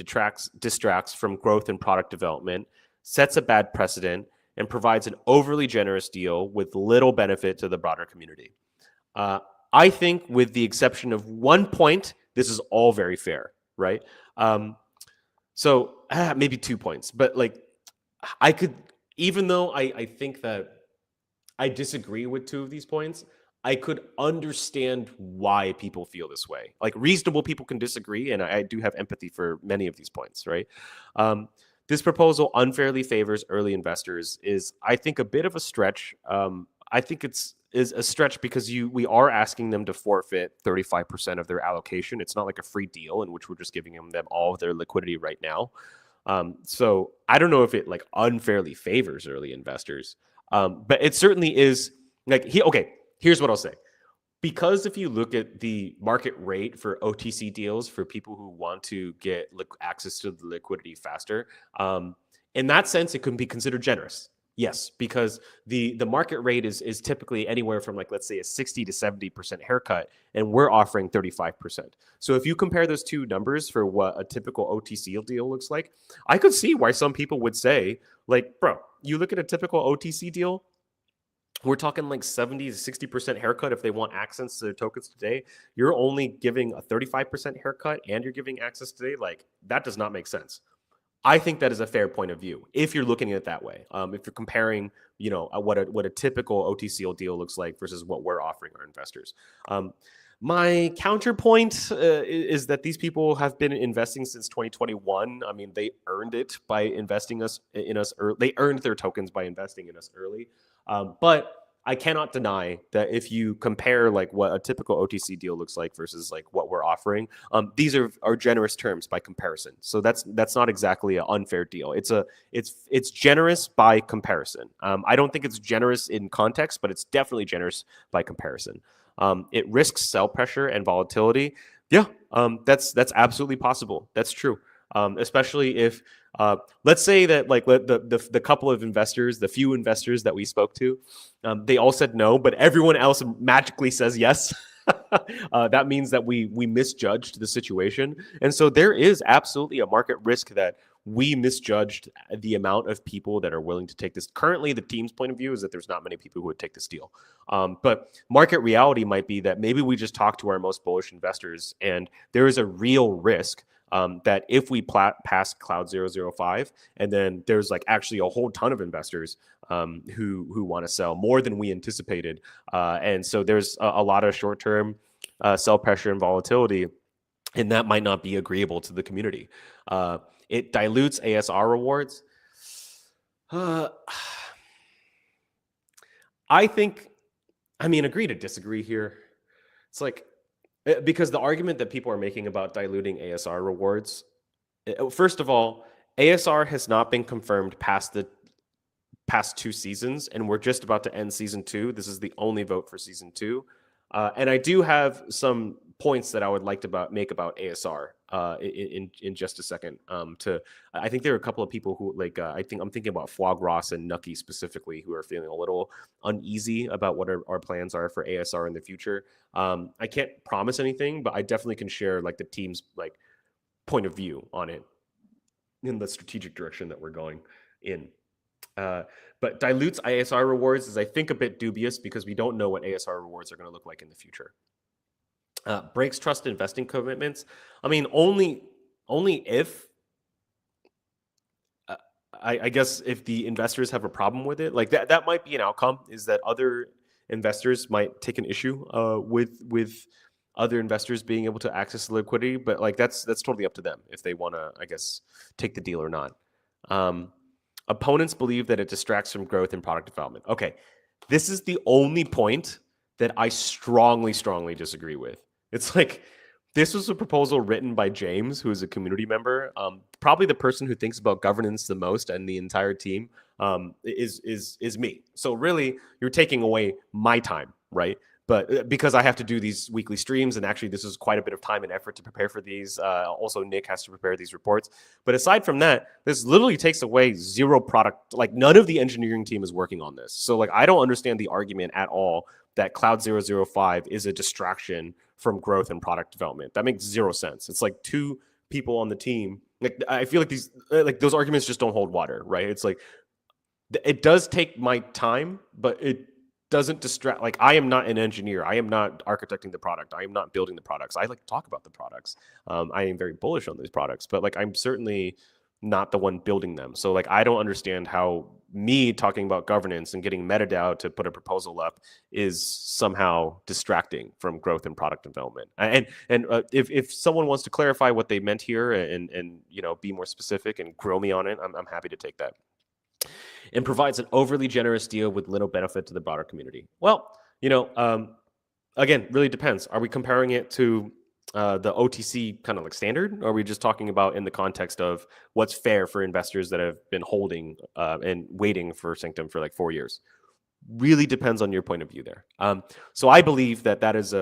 distracts from growth and product development, sets a bad precedent, and provides an overly generous deal with little benefit to the broader community. I think, with the exception of one point, this is all very fair, right? So maybe 2 points, but I could, even though I think that I disagree with 2 of these points, I could understand why people feel this way. Like, reasonable people can disagree, and I do have empathy for many of these points, right? This proposal unfairly favors early investors is, I think, a bit of a stretch. I think is a stretch because we are asking them to forfeit 35% of their allocation. It's not like a free deal in which we're just giving them all of their liquidity right now. So I don't know if it unfairly favors early investors, but it certainly is here's what I'll say. Because if you look at the market rate for OTC deals for people who want to get access to the liquidity faster, in that sense, it can be considered generous. Yes, because the market rate is typically anywhere from let's say a 60 to 70% haircut, and we're offering 35%. So if you compare those 2 numbers for what a typical OTC deal looks like, I could see why some people would say, bro, you look at a typical OTC deal, we're talking 70 to 60% haircut if they want access to their tokens today. You're only giving a 35% haircut and you're giving access today. That does not make sense. I think that is a fair point of view if you're looking at it that way. If you're comparing, what a typical OTC deal looks like versus what we're offering our investors. My counterpoint is that these people have been investing since 2021. I mean, they earned it by investing in us. They earned their tokens by investing in us early. But I cannot deny that if you compare what a typical OTC deal looks like versus what we're offering, these are generous terms by comparison. So that's not exactly an unfair deal. It's generous by comparison. I don't think it's generous in context, but it's definitely generous by comparison. It risks sell pressure and volatility. Yeah, that's absolutely possible. That's true. Especially if let's say that the couple of investors, the few investors that we spoke to, they all said no, but everyone else magically says yes. That means that we misjudged the situation, and so there is absolutely a market risk that we misjudged the amount of people that are willing to take this. Currently, the team's point of view is that there's not many people who would take this deal. But market reality might be that maybe we just talk to our most bullish investors, and there is a real risk that if we pass CLOUD-005, and then there's like actually a whole ton of investors who want to sell more than we anticipated, and so there's a lot of short-term sell pressure and volatility, and that might not be agreeable to the community. It dilutes ASR rewards. I think, I mean, agree to disagree here. It's like, because the argument that people are making about diluting ASR rewards, first of all, ASR has not been confirmed past the past 2 seasons, and we're just about to end season 2. This is the only vote for season 2. And I do have some points that I would like to make about ASR in just a second. I think there are a couple of people who like I'm thinking about Foie Gras and Nucky specifically, who are feeling a little uneasy about what our plans are for ASR in the future. I can't promise anything, but I definitely can share like the team's like point of view on it in the strategic direction that we're going in. But dilutes ASR rewards is, I think, a bit dubious because we don't know what ASR rewards are going to look like in the future. Breaks trust investing commitments. I mean, only if, I guess, if the investors have a problem with it, like that might be an outcome. Is that other investors might take an issue with other investors being able to access the liquidity, but like that's totally up to them if they want to, I guess, take the deal or not. Opponents believe that it distracts from growth and product development. Okay, this is the only point that I strongly disagree with. It's like, this was a proposal written by James, who is a community member, probably the person who thinks about governance the most, and the entire team is me. So really, you're taking away my time, right? But because I have to do these weekly streams, and actually this is quite a bit of time and effort to prepare for these. Also, Nick has to prepare these reports. But aside from that, this literally takes away zero product. Like, none of the engineering team is working on this. So like, I don't understand the argument at all that CLOUD-005 is a distraction from growth and product development. That makes zero sense. It's like 2 people on the team. Like, I feel like those arguments just don't hold water, right? It's like, it does take my time, but it doesn't distract. Like, I am not an engineer. I am not architecting the product. I am not building the products. I like to talk about the products. I am very bullish on these products, but like, I'm certainly not the one building them. So like, I don't understand how me talking about governance and getting MetaDAO to put a proposal up is somehow distracting from growth and product development. And if someone wants to clarify what they meant here and be more specific and grill me on it, I'm happy to take that. And provides an overly generous deal with little benefit to the broader community. Well, again, really depends. Are we comparing it to the OTC kind of like standard, or are we just talking about in the context of what's fair for investors that have been holding and waiting for Sanctum for like 4 years? Really depends on your point of view there. So I believe that is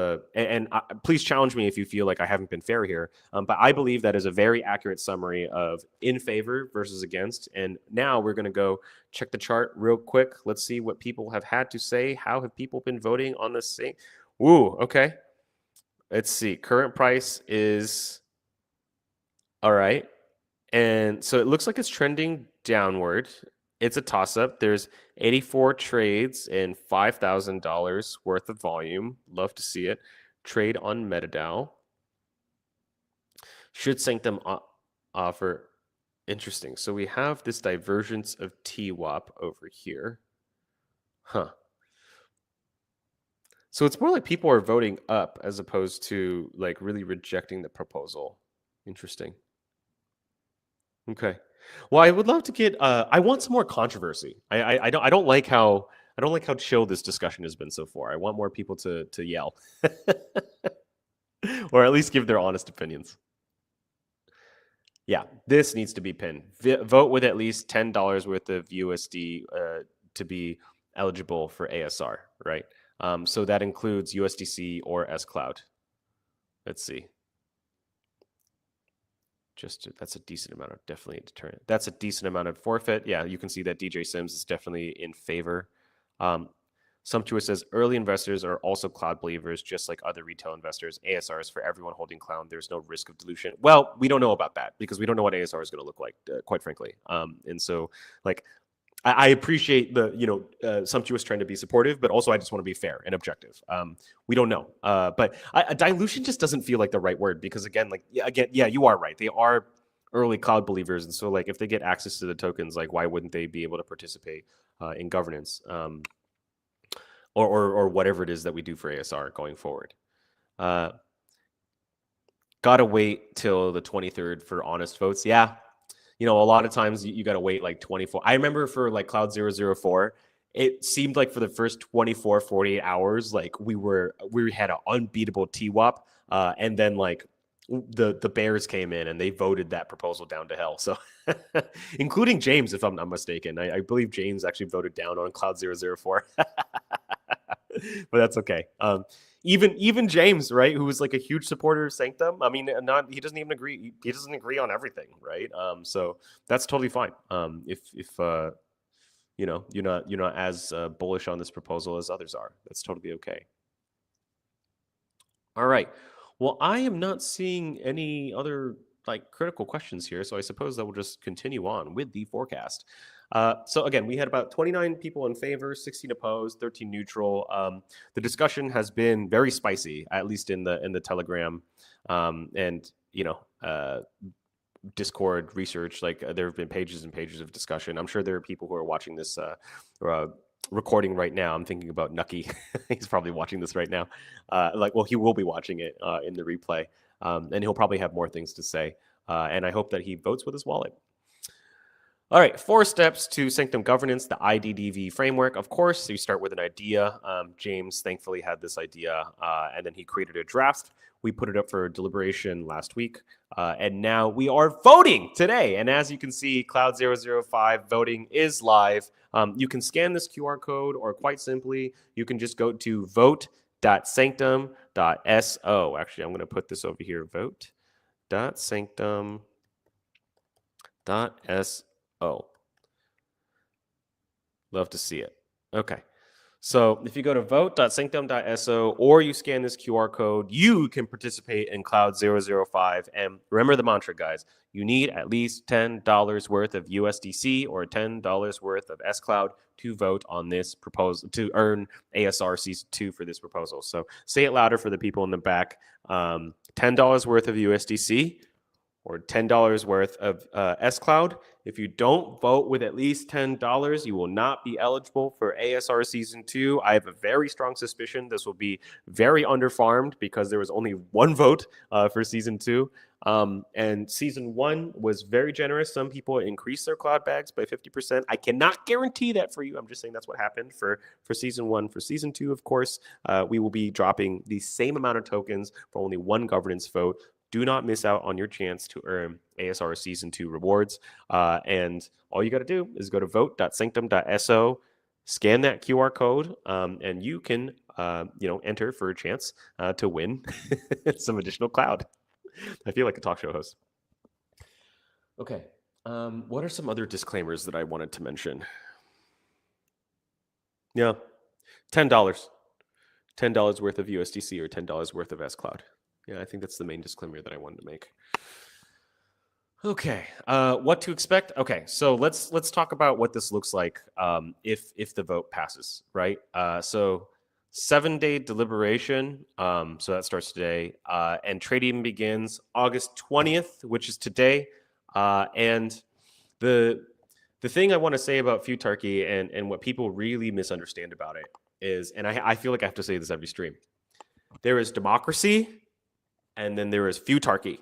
please challenge me if you feel like I haven't been fair here, but I believe that is a very accurate summary of in favor versus against. And now we're going to go check the chart real quick. Let's see what people have had to say. How have people been voting on this thing? Ooh, okay. Let's see. Current price is all right. And so it looks like it's trending downward. It's a toss-up. There's 84 trades and $5,000 worth of volume. Love to see it. Trade on MetaDAO. Should Sanctum offer? Interesting. So we have this divergence of TWAP over here. Huh. So it's more like people are voting up as opposed to like really rejecting the proposal. Interesting. Okay. Well, I would love to get. I want some more controversy. I don't like how chill this discussion has been so far. I want more people to yell, or at least give their honest opinions. Yeah, this needs to be pinned. Vote with at least $10 worth of USD to be eligible for ASR. Right. So that includes USDC or SCloud. Let's see. That's a decent amount of definitely a deterrent. That's a decent amount of forfeit. Yeah, you can see that DJ Sims is definitely in favor. Sumptuous says early investors are also cloud believers, just like other retail investors. ASR is for everyone holding cloud. There's no risk of dilution. Well, we don't know about that because we don't know what ASR is going to look like, quite frankly. And so, like, I appreciate the Sumptuous trying to be supportive, but also I just want to be fair and objective. We don't know, but dilution just doesn't feel like the right word because again, you are right. They are early cloud believers, and so like if they get access to the tokens, like why wouldn't they be able to participate in governance? Or whatever it is that we do for ASR going forward. Gotta wait till the 23rd for honest votes. Yeah, a lot of times you gotta wait like 24. I remember for like CLOUD-004, it seemed like for the first 24, 48 hours, like we had an unbeatable TWAP, and then like the Bears came in and they voted that proposal down to hell. So, including James, if I'm not mistaken, I believe James actually voted down on CLOUD-004. But that's okay. Even James, right, who was like a huge supporter of Sanctum. I mean, he doesn't even agree. He doesn't agree on everything, right? So that's totally fine. If you're not as bullish on this proposal as others are, that's totally okay. All right. Well, I am not seeing any other like critical questions here, so I suppose that we'll just continue on with the forecast. So again, we had about 29 people in favor, 16 opposed, 13 neutral. The discussion has been very spicy, at least in the Telegram, and Discord research. Like there have been pages and pages of discussion. I'm sure there are people who are watching this recording right now. I'm thinking about Nucky. He's probably watching this right now. He will be watching it in the replay, and he'll probably have more things to say. And I hope that he votes with his wallet. All right, 4 steps to Sanctum governance, the IDDV framework. Of course, you start with an idea. James thankfully had this idea, and then he created a draft. We put it up for deliberation last week, and now we are voting today. And as you can see, CLOUD-005 voting is live. You can scan this QR code, or quite simply, you can just go to vote.sanctum.so. Actually, I'm going to put this over here, vote.sanctum.so. Love to see it. Okay. So if you go to vote.sanctum.so or you scan this QR code, you can participate in CLOUD-005. And remember the mantra, guys. You need at least $10 worth of USDC or $10 worth of SCloud to vote on this proposal, to earn ASR Season 2 for this proposal. So say it louder for the people in the back. $10 worth of USDC or $10 worth of SCloud. If you don't vote with at least $10, you will not be eligible for ASR Season 2. I have a very strong suspicion this will be very underfarmed because there was only one vote for Season 2. And Season 1 was very generous. Some people increased their cloud bags by 50%. I cannot guarantee that for you. I'm just saying that's what happened for Season 1. For Season 2, of course, we will be dropping the same amount of tokens for only one governance vote. Do not miss out on your chance to earn ASR Season 2 rewards. And all you got to do is go to vote.sanctum.so, scan that QR code, and you can enter for a chance to win some additional cloud. I feel like a talk show host. Okay. What are some other disclaimers that I wanted to mention? Yeah. $10. $10 worth of USDC or $10 worth of SCloud. Yeah, I think that's the main disclaimer that I wanted to make. Okay, what to expect? Okay, so let's talk about what this looks like if the vote passes, right? So 7-day deliberation, so that starts today, and trading begins August 20th, which is today. And the thing I want to say about Futarchy and what people really misunderstand about it is, and I feel like I have to say this every stream, there is democracy, and then there is Futarchy,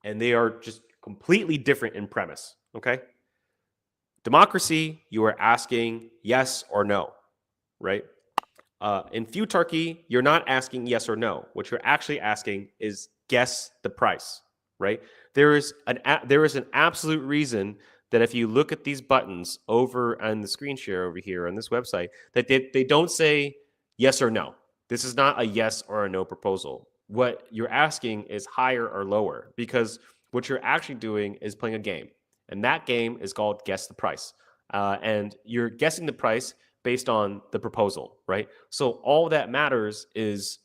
and they are just completely different in premise, okay? Democracy, you are asking yes or no, right? In Futarchy, you're not asking yes or no. What you're actually asking is guess the price, right? There is an absolute reason that if you look at these buttons over on the screen share over here on this website, that they don't say yes or no. This is not a yes or a no proposal. What you're asking is higher or lower, because what you're actually doing is playing a game, and that game is called guess the price. And you're guessing the price based on the proposal, right? So all that matters is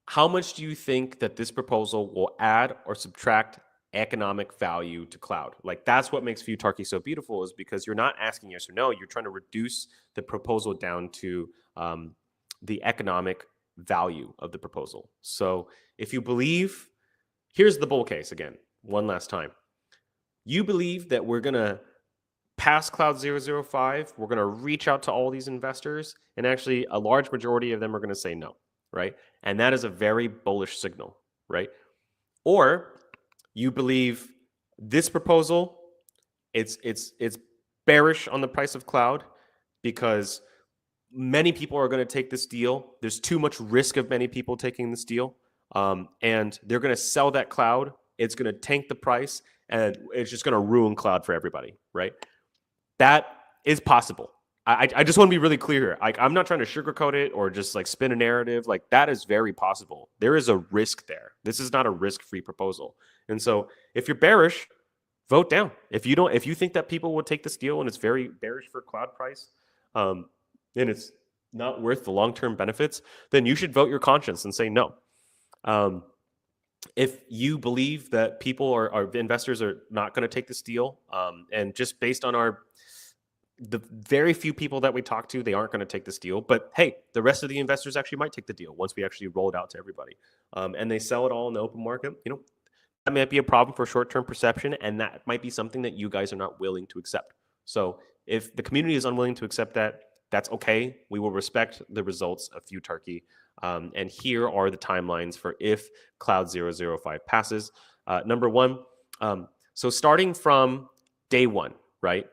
how much do you think that this proposal will add or subtract economic value to cloud? Like that's what makes Futarchy so beautiful, is because you're not asking yes or no. You're trying to reduce the proposal down to the economic value of the proposal. So if you believe, here's the bull case again, one last time. You believe that we're going to pass CLOUD-005, we're going to reach out to all these investors, and actually a large majority of them are going to say no, right? And that is a very bullish signal, right? Or you believe this proposal, it's bearish on the price of cloud because many people are going to take this deal. There's too much risk of many people taking this deal, and they're going to sell that cloud. It's going to tank the price, and it's just going to ruin cloud for everybody, right? That is possible. I just want to be really clear here. Like, I'm not trying to sugarcoat it or just like spin a narrative. Like, that is very possible. There is a risk there. This is not a risk-free proposal. And so if you're bearish, vote down. If you think that people will take this deal and it's very bearish for cloud price, and it's not worth the long-term benefits, then you should vote your conscience and say no. If you believe that people or investors are not going to take this deal, and just based on the very few people that we talk to, they aren't going to take this deal. But hey, the rest of the investors actually might take the deal once we actually roll it out to everybody, and they sell it all in the open market. That might be a problem for short-term perception, and that might be something that you guys are not willing to accept. So if the community is unwilling to accept that, that's okay. We will respect the results of Futarchy. And here are the timelines for if CLOUD-005 passes. Number one, so starting from day one, right,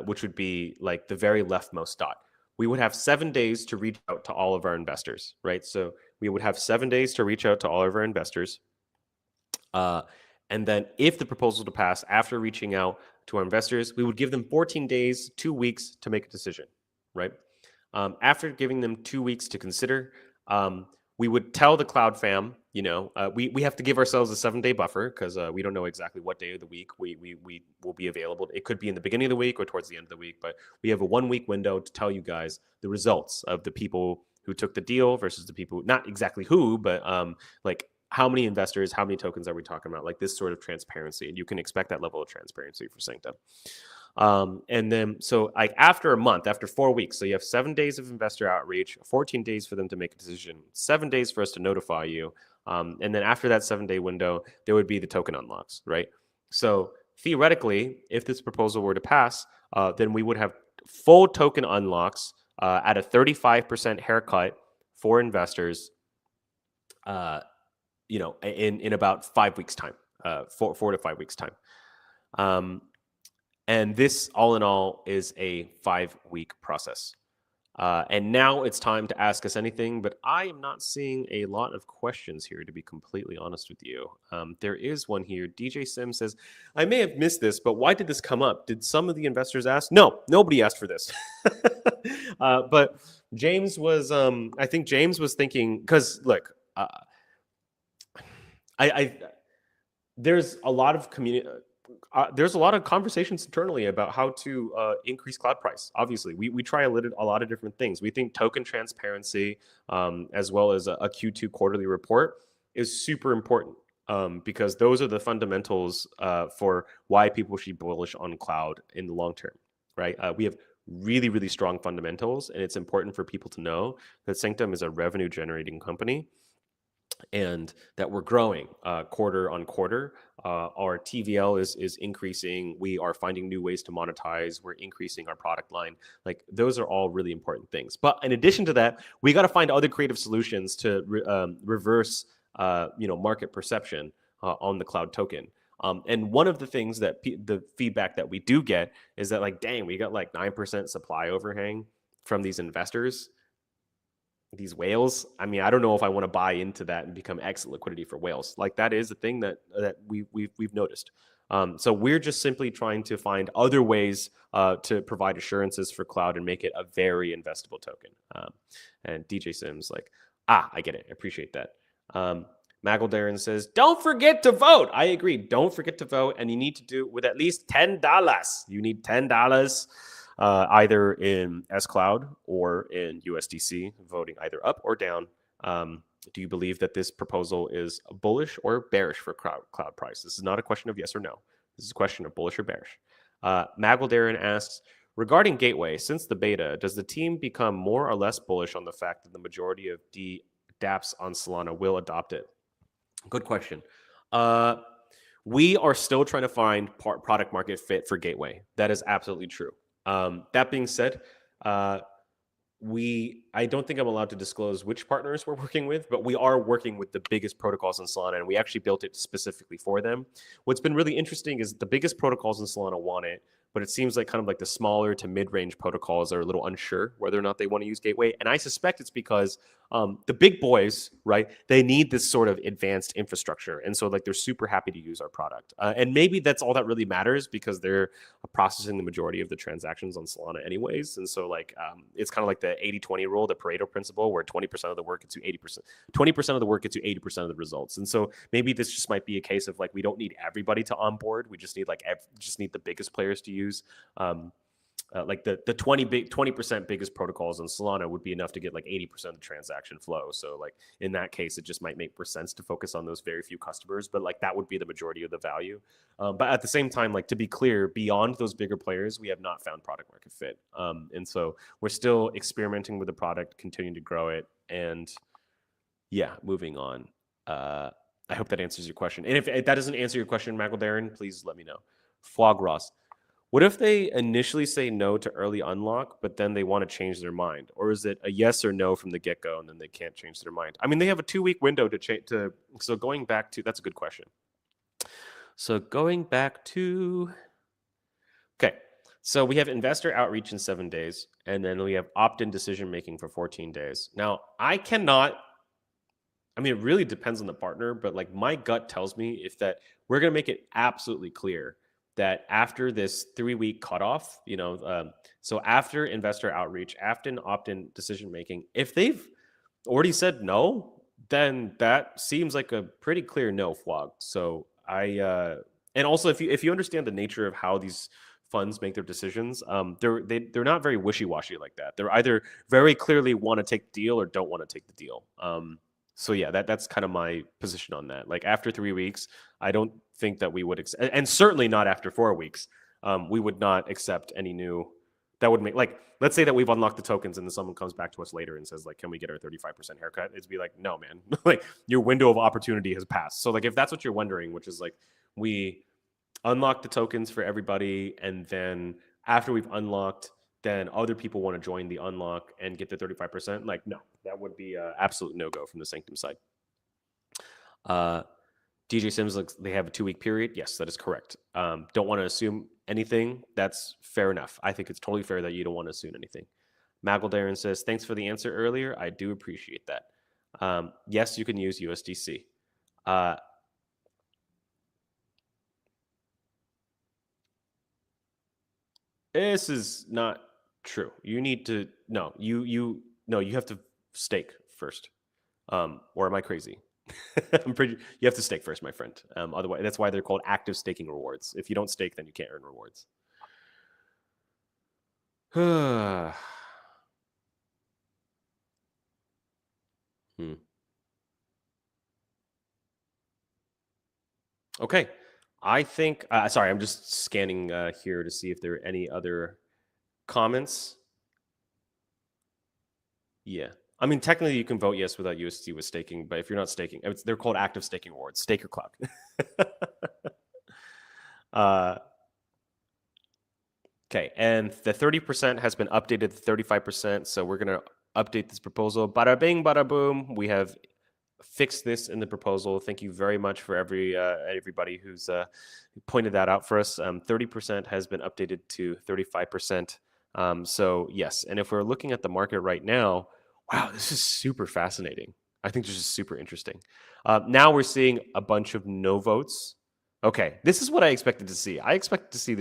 which would be like the very leftmost dot, we would have 7 days to reach out to all of our investors, right? So we would have 7 days to reach out to all of our investors. And then if the proposal to pass after reaching out to our investors, we would give them 14 days, 2 weeks to make a decision, right? After giving them 2 weeks to consider, we would tell the Cloud fam, we have to give ourselves a 7-day buffer because we don't know exactly what day of the week we will be available. It could be in the beginning of the week or towards the end of the week, but we have a 1-week window to tell you guys the results of the people who took the deal versus the people, not exactly who, but like how many investors, how many tokens are we talking about? Like this sort of transparency, and you can expect that level of transparency for Sanctum. And then, so like after a month, after 4 weeks, so you have 7 days of investor outreach, 14 days for them to make a decision, 7 days for us to notify you. And then after that 7-day window, there would be the token unlocks, right? So theoretically, if this proposal were to pass, then we would have full token unlocks at a 35% haircut for investors, in about 5 weeks time, 4 to 5 weeks time. And this, all in all, is a 5-week process. And now it's time to ask us anything, but I am not seeing a lot of questions here, to be completely honest with you. There is one here. DJ Sim says, I may have missed this, but why did this come up? Did some of the investors ask? No, nobody asked for this. But James was, I think James was thinking, because look, there's a lot of there's a lot of conversations internally about how to increase cloud price. Obviously, we try a lot of different things. We think token transparency, as well as a Q2 quarterly report, is super important, because those are the fundamentals for why people should be bullish on cloud in the long term, right? We have really, really strong fundamentals, and it's important for people to know that Sanctum is a revenue generating company, and that we're growing quarter on quarter. Our TVL is increasing. We are finding new ways to monetize. We're increasing our product line. Like, those are all really important things. But in addition to that, we got to find other creative solutions to reverse market perception on the cloud token. And one of the things that the feedback that we do get is that, like, dang, we got like 9% supply overhang from these investors, these whales. I mean, I don't know if I want to buy into that and become exit liquidity for whales. Like, that is the thing that we've noticed. So we're just simply trying to find other ways to provide assurances for cloud and make it a very investable token. And DJ Sims like, I get it. I appreciate that. Mageldarren says, don't forget to vote. I agree. Don't forget to vote. And you need to do it with at least $10. You need $10. either in SCloud or in USDC, voting either up or down. Do you believe that this proposal is bullish or bearish for cloud price? This is not a question of yes or no. This is a question of bullish or bearish. Magaldarian asks, regarding Gateway, since the beta, does the team become more or less bullish on the fact that the majority of dApps on Solana will adopt it? Good question. We are still trying to find product market fit for Gateway. That is absolutely true. That being said, I don't think I'm allowed to disclose which partners we're working with, but we are working with the biggest protocols in Solana, and we actually built it specifically for them. What's been really interesting is the biggest protocols in Solana want it, but it seems like kind of like the smaller to mid-range protocols are a little unsure whether or not they want to use Gateway. And I suspect it's because the big boys, right, they need this sort of advanced infrastructure. And so like they're super happy to use our product. And maybe that's all that really matters because they're processing the majority of the transactions on Solana anyways. And so like it's kind of like the 80-20 rule, the Pareto principle, where 20% of the work gets you 80%, 20% of the work gets you 80% of the results. And so maybe this just might be a case of like we don't need everybody to onboard. We just need like just need the biggest players to use. Like the 20% biggest protocols on Solana would be enough to get like 80% of the transaction flow. So like in that case, it just might make more sense to focus on those very few customers, but like that would be the majority of the value. But at the same time, like to be clear, beyond those bigger players, we have not found product market fit. And so we're still experimenting with the product, continuing to grow it. And yeah, moving on. I hope that answers your question. And if that doesn't answer your question, Magaldarian, please let me know. Flog Ross. What if they initially say no to early unlock, but then they want to change their mind? Or is it a yes or no from the get-go and then they can't change their mind? I mean, they have a 2-week window to change. So going back to, that's a good question. So going back to, okay. So we have investor outreach in 7 days, and then we have opt-in decision-making for 14 days. Now, I mean, it really depends on the partner, but like my gut tells me we're going to make it absolutely clear that after this 3-week cutoff, so after investor outreach, after opt-in decision-making, if they've already said no, then that seems like a pretty clear no, Flog. So and also if you understand the nature of how these funds make their decisions, they're not very wishy-washy like that. They're either very clearly want to take the deal or don't want to take the deal. So yeah, that's kind of my position on that. Like after 3 weeks, I don't think that we would, and certainly not after 4 weeks, we would not accept any new. That would make, like, let's say that we've unlocked the tokens and then someone comes back to us later and says like, can we get our 35% haircut? It'd be like, no, man, like your window of opportunity has passed. So like if that's what you're wondering, which is like we unlock the tokens for everybody, and then after we've unlocked, then other people want to join the unlock and get the 35%. Like, no, that would be an absolute no-go from the Sanctum side. DJ Sims looks, they have a 2-week period. Yes, that is correct. Don't want to assume anything. That's fair enough. I think it's totally fair that you don't want to assume anything. Magaldarian says, thanks for the answer earlier. I do appreciate that. Yes, you can use USDC. This is not true. You need to you have to stake first. Or am I crazy? You have to stake first, my friend. Otherwise, that's why they're called active staking rewards. If you don't stake, then you can't earn rewards. Okay. I think, sorry, I'm just scanning here to see if there are any other comments. Yeah. I mean, technically you can vote yes without USD with staking, but if you're not staking, they're called active staking rewards. Stake your cloud. Okay, and the 30% has been updated to 35%, so we're going to update this proposal. Bada bing, bada boom. We have fixed this in the proposal. Thank you very much for everybody who's pointed that out for us. 30% has been updated to 35%. So yes, and if we're looking at the market right now, wow, this is super fascinating. I think this is super interesting. Now we're seeing a bunch of no votes. Okay, this is what I expected to see. I expected to see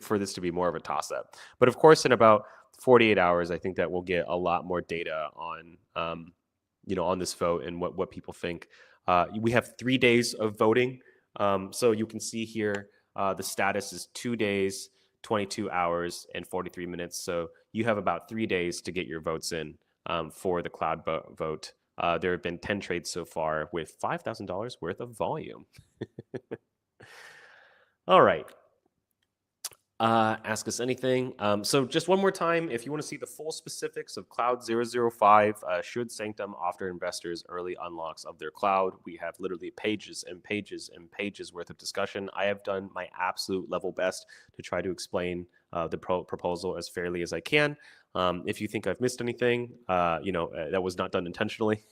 for this to be more of a toss-up. But of course, in about 48 hours, I think that we'll get a lot more data on, on this vote and what people think. We have 3 days of voting. So you can see here, the status is 2 days. 22 hours and 43 minutes. So you have about 3 days to get your votes in for the cloud vote. There have been 10 trades so far with $5,000 worth of volume. All right. Ask us anything. So just one more time, if you want to see the full specifics of CLOUD-005, should Sanctum offer investors early unlocks of their cloud, we have literally pages and pages and pages worth of discussion. I have done my absolute level best to try to explain the proposal as fairly as I can. If you think I've missed anything, that was not done intentionally.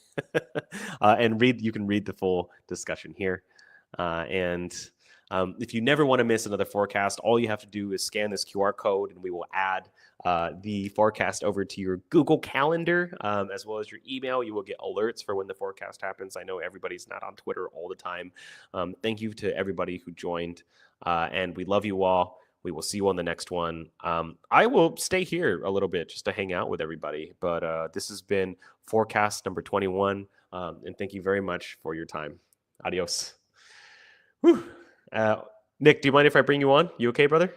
And you can read the full discussion here. If you never want to miss another forecast, all you have to do is scan this QR code and we will add the forecast over to your Google Calendar as well as your email. You will get alerts for when the forecast happens. I know everybody's not on Twitter all the time. Thank you to everybody who joined, and we love you all. We will see you on the next one. I will stay here a little bit just to hang out with everybody, but this has been forecast number 21, and thank you very much for your time. Adios. Whew. Nick, do you mind if I bring you on? You okay, brother?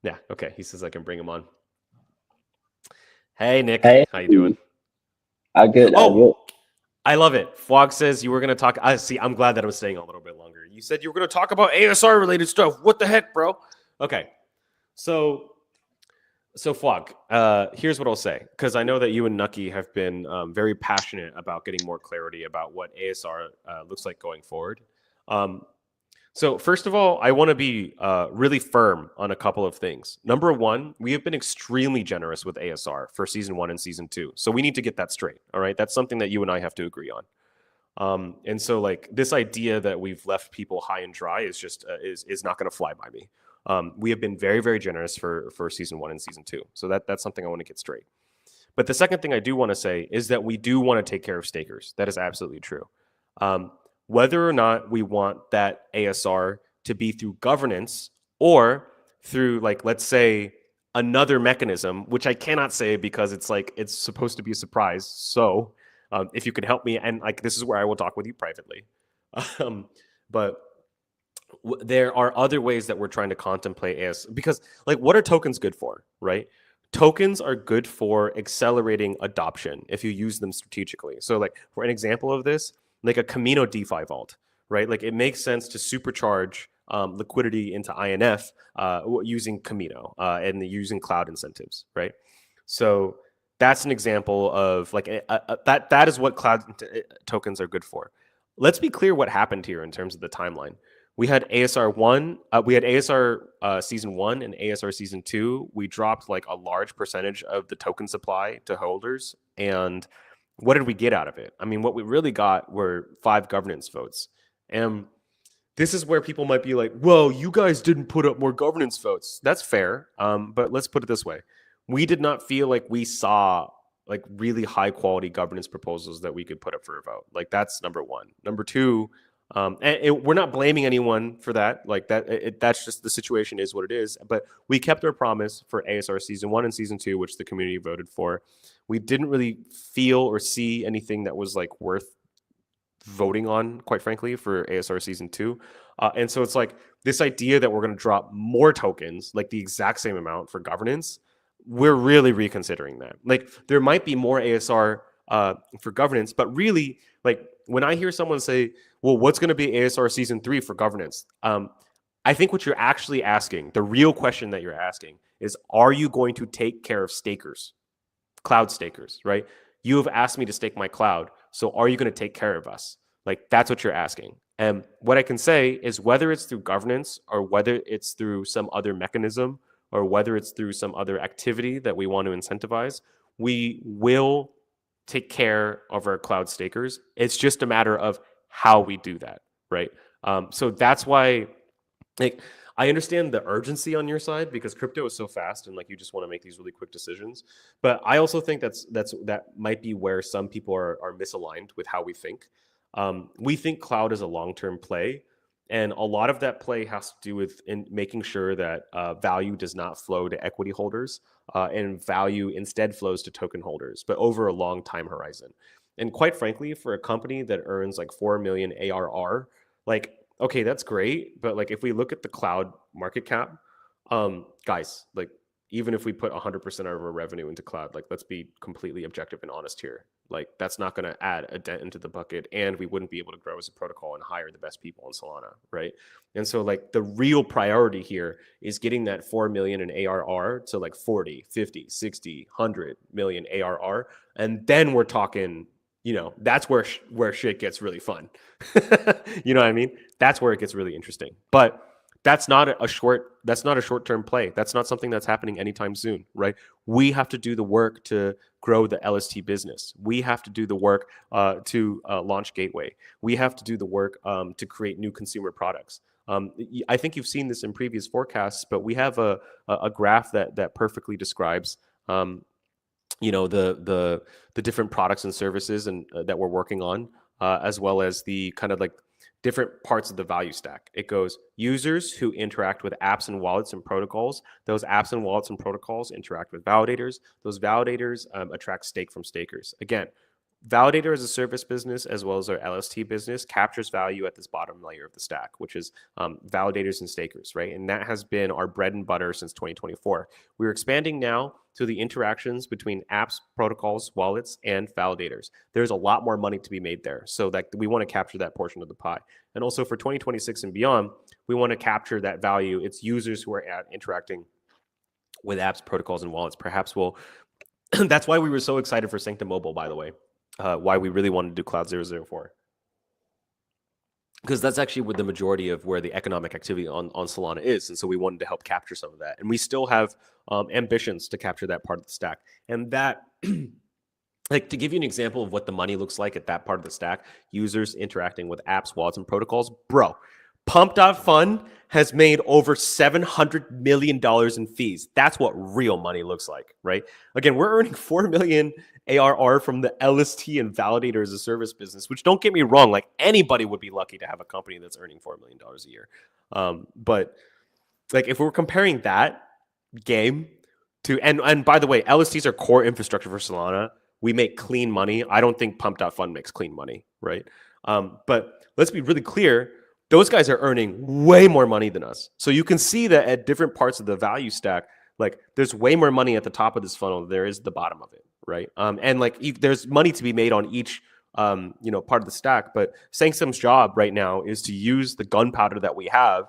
Yeah, okay. He says I can bring him on. Hey, Nick. Hey. How you doing? I'm good. I love it. Fwog says you were going to talk. I'm glad that I'm staying a little bit longer. You said you were going to talk about ASR related stuff. What the heck, bro? Okay. So Fwog, here's what I'll say, because I know that you and Nucky have been very passionate about getting more clarity about what ASR looks like going forward. So first of all, I want to be really firm on a couple of things. Number one, we have been extremely generous with ASR for season 1 and season 2. So we need to get that straight. All right. That's something that you and I have to agree on. And so like this idea that we've left people high and dry is just is not going to fly by me. We have been very, very generous for season 1 and season 2. So that's something I want to get straight. But the second thing I do want to say is that we do want to take care of stakers. That is absolutely true. Whether or not we want that ASR to be through governance or through, like, let's say another mechanism, which I cannot say because it's supposed to be a surprise. So if you could help me, and like, this is where I will talk with you privately. But there are other ways that we're trying to contemplate because like, what are tokens good for, right? Tokens are good for accelerating adoption if you use them strategically. So like, for an example of this, like a Camino DeFi vault, right? Like it makes sense to supercharge liquidity into INF using Camino and using cloud incentives, right? So that's an example of like that is what cloud tokens are good for. Let's be clear what happened here in terms of the timeline. We had ASR 1, we had ASR season 1 and ASR season 2. We dropped like a large percentage of the token supply to holders, and what did we get out of it? I mean, what we really got were 5 governance votes. And this is where people might be like, well, you guys didn't put up more governance votes. That's fair. But let's put it this way. We did not feel like we saw like really high quality governance proposals that we could put up for a vote. Like that's number one. Number two, we're not blaming anyone for that. Like that's just the situation is what it is. But we kept our promise for ASR season 1 and season 2, which the community voted for. We didn't really feel or see anything that was like worth voting on, quite frankly, for ASR season 2. And so it's like this idea that we're going to drop more tokens, like the exact same amount for governance. We're really reconsidering that. Like there might be more ASR for governance, but really, like when I hear someone say, well, what's going to be ASR season 3 for governance? I think what you're actually asking, the real question that you're asking is, are you going to take care of stakers, cloud stakers, right? You have asked me to stake my cloud. So are you going to take care of us? Like that's what you're asking. And what I can say is whether it's through governance or whether it's through some other mechanism or whether it's through some other activity that we want to incentivize, we will take care of our cloud stakers. It's just a matter of how we do that, right? So that's why, like, I understand the urgency on your side because crypto is so fast and like you just want to make these really quick decisions. But I also think that might be where some people are misaligned with how we think. We think cloud is a long-term play, and a lot of that play has to do with making sure that value does not flow to equity holders and value instead flows to token holders, but over a long time horizon. And quite frankly, for a company that earns like 4 million ARR, like, okay, that's great. But like, if we look at the cloud market cap, Guys, like even if we put 100% of our revenue into cloud, like let's be completely objective and honest here. Like that's not going to add a dent into the bucket, and we wouldn't be able to grow as a protocol and hire the best people in Solana, right? And so like the real priority here is getting that 4 million in ARR to like 40, 50, 60, 100 million ARR, and then we're talking, that's where shit gets really fun. You know what I mean? That's where it gets really interesting. But that's not a short-term play. That's not something that's happening anytime soon, right? We have to do the work to grow the LST business. We have to do the work to launch Gateway. We have to do the work to create new consumer products. I think you've seen this in previous forecasts, but we have a graph that perfectly describes the different products and services and that we're working on, as well as the kind of like different parts of the value stack. It goes users who interact with apps and wallets and protocols. Those apps and wallets and protocols interact with validators. Those validators attract stake from stakers. Again, Validator as a service business, as well as our LST business, captures value at this bottom layer of the stack, which is validators and stakers, right? And that has been our bread and butter since 2024. We're expanding now to the interactions between apps, protocols, wallets, and validators. There's a lot more money to be made there. So that we want to capture that portion of the pie. And also for 2026 and beyond, we want to capture that value. It's users who are interacting with apps, protocols, and wallets. Perhaps we'll that's why we were so excited for Sanctum Mobile, by the way. Why we really wanted to do CLOUD-004. Because that's actually where the majority of where the economic activity on Solana is. And so we wanted to help capture some of that. And we still have ambitions to capture that part of the stack. And that, like to give you an example of what the money looks like at that part of the stack, users interacting with apps, wallets, and protocols, bro, Pump.Fun has made over $700 million in fees. That's what real money looks like, right? Again, we're earning 4 million ARR from the LST and validator as a service business, which don't get me wrong, like anybody would be lucky to have a company that's earning $4 million a year. But like if we're comparing that game to, and by the way, LSTs are core infrastructure for Solana. We make clean money. I don't think Pump.Fun makes clean money, right? But let's be really clear. Those guys are earning way more money than us. So you can see that at different parts of the value stack, like there's way more money at the top of this funnel than there is at the bottom of it, right? And like there's money to be made on each part of the stack. But Sanctum's job right now is to use the gunpowder that we have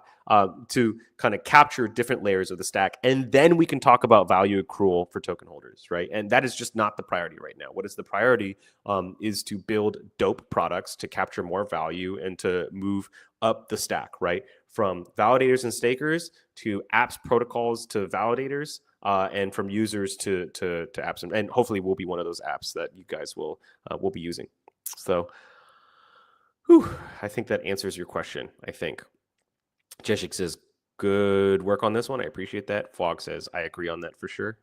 to kind of capture different layers of the stack. And then we can talk about value accrual for token holders, right? And that is just not the priority right now. What is the priority is to build dope products to capture more value and to move up the stack, right? From validators and stakers to apps, protocols to validators, and from users to apps. And hopefully we'll be one of those apps that you guys will be using. So I think that answers your question, I think. Jeshik says, good work on this one. I appreciate that. Fog says, I agree on that for sure.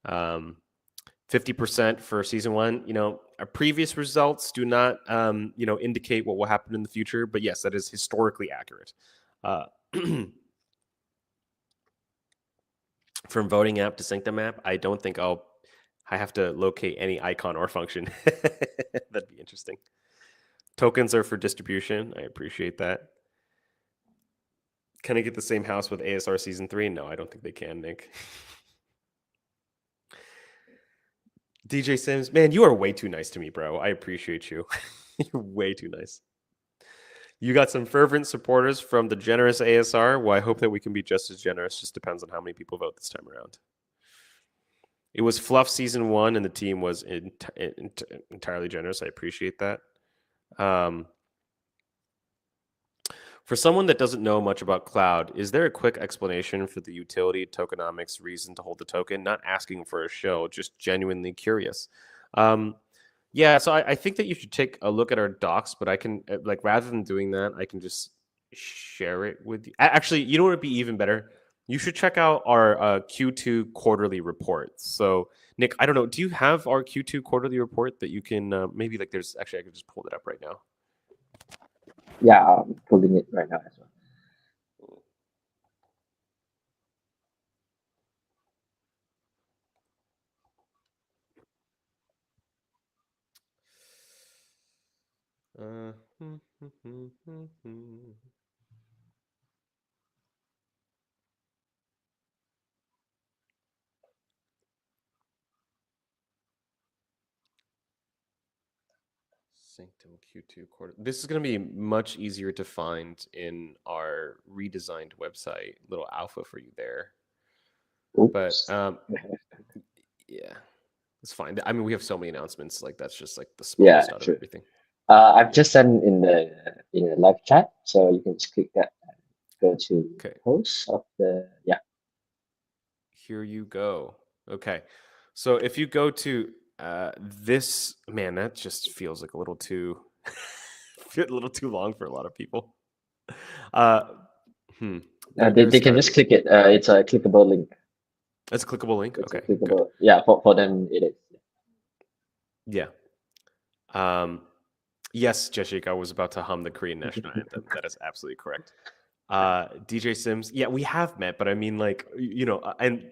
50% for season one. Our previous results do not, indicate what will happen in the future. But yes, that is historically accurate. From voting app to Sanctum app, I don't think I have to locate any icon or function. That'd be interesting. Tokens are for distribution. I appreciate that. Can I get the same house with ASR Season 3? No, I don't think they can, Nick. DJ Sims, man, you are way too nice to me, bro. I appreciate you. You're way too nice. You got some fervent supporters from the generous ASR. Well, I hope that we can be just as generous. Just depends on how many people vote this time around. It was fluff season 1, and the team was entirely generous. I appreciate that. For someone that doesn't know much about Cloud, is there a quick explanation for the utility, tokenomics, reason to hold the token? Not asking for a show, just genuinely curious. Yeah, so I think that you should take a look at our docs, but I can, like, rather than doing that, I can just share it with you. Actually, you know what would be even better? You should check out our Q2 quarterly report. So, Nick, I don't know, do you have our Q2 quarterly report that you can maybe, like, there's actually, I could just pull it up right now. Yeah, I'm pulling it right now as well. Sanctum Q2 quarter. This is going to be much easier to find in our redesigned website. Little alpha for you there. But yeah, it's fine. I mean, we have so many announcements. Like that's just like the smallest out of true. everything. I've just sent in the live chat, so you can just click that and go to Okay. post of the Here you go. Okay. So if you go to this, man, that just feels like a little too long for a lot of people. They can just click it. It's a clickable link. It's a clickable link. It's Okay, a clickable. good. Yeah, for them it is. Yeah. Yes, Jessica, I was about to hum the Korean national anthem. That is absolutely correct. DJ Sims, yeah, we have met, but I mean, like, and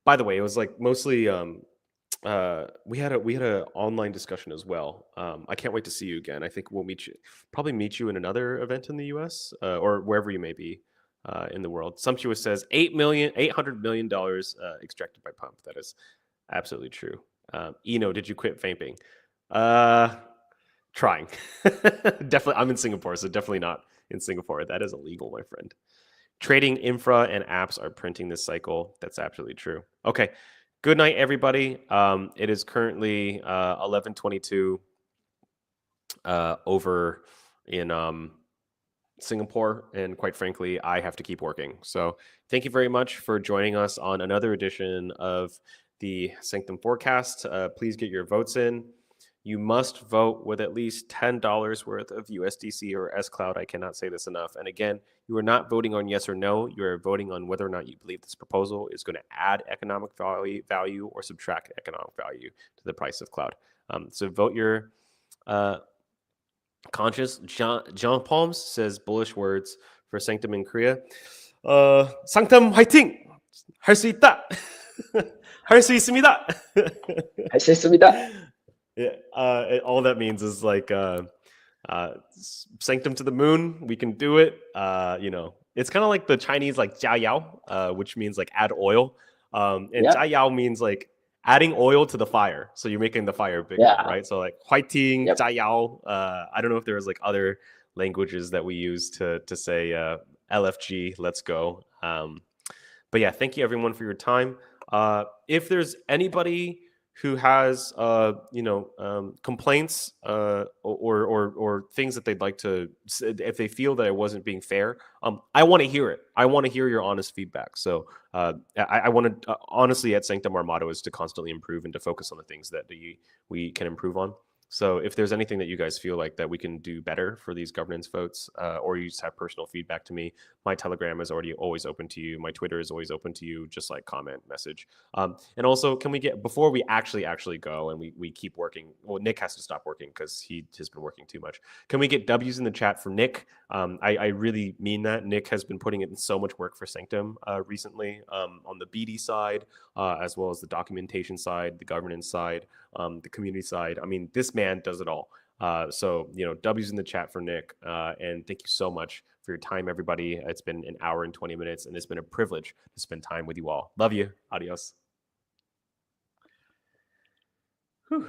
by the way, it was like mostly we had a online discussion as well. I can't wait to see you again. I think we'll probably meet you in another event in the US or wherever you may be in the world. Sumptuous says $800 million extracted by pump. That is absolutely true. Eno, did you quit vaping? Trying. Definitely, I'm in Singapore, so definitely not in Singapore. That is illegal, my friend. Trading infra and apps are printing this cycle. That's absolutely true. Okay. Good night, everybody. It is currently 11:22 over in Singapore, and quite frankly, I have to keep working. So thank you very much for joining us on another edition of the Sanctum Forecast. Please get your votes in. You must vote with at least $10 worth of USDC or SCloud. I cannot say this enough. And again, you are not voting on yes or no. You are voting on whether or not you believe this proposal is going to add economic value or subtract economic value to the price of cloud. So vote your conscience. John Palms says bullish words for Sanctum in Korea. Sanctum 화이팅! 할 수 있다! 할 수 있습니다! 할 수 있습니다. Yeah, all that means is like Sanctum to the moon. We can do it. It's kind of like the Chinese like jia yao, which means like add oil. And jia yao means like adding oil to the fire. So you're making the fire bigger, right? So like Huaiting, jia yao. I don't know if there's like other languages that we use to say LFG, let's go. But yeah, thank you everyone for your time. If there's anybody who has complaints or things that they'd like to, if they feel that it wasn't being fair, I want to hear it. I want to hear your honest feedback. So I want to honestly, at Sanctum, our motto is to constantly improve and to focus on the things that we can improve on. So if there's anything that you guys feel like that we can do better for these governance votes, or you just have personal feedback to me, my Telegram is already always open to you. My Twitter is always open to you, just like comment, message. And also, can we get, before we actually go and we keep working, well, Nick has to stop working because he has been working too much. Can we get W's in the chat for Nick? I really mean that. Nick has been putting in so much work for Sanctum recently on the BD side, as well as the documentation side, the governance side, the community side. I mean, this man does it all. So, W's in the chat for Nick. And thank you so much for your time, everybody. It's been an hour and 20 minutes, and it's been a privilege to spend time with you all. Love you. Adios. Whew.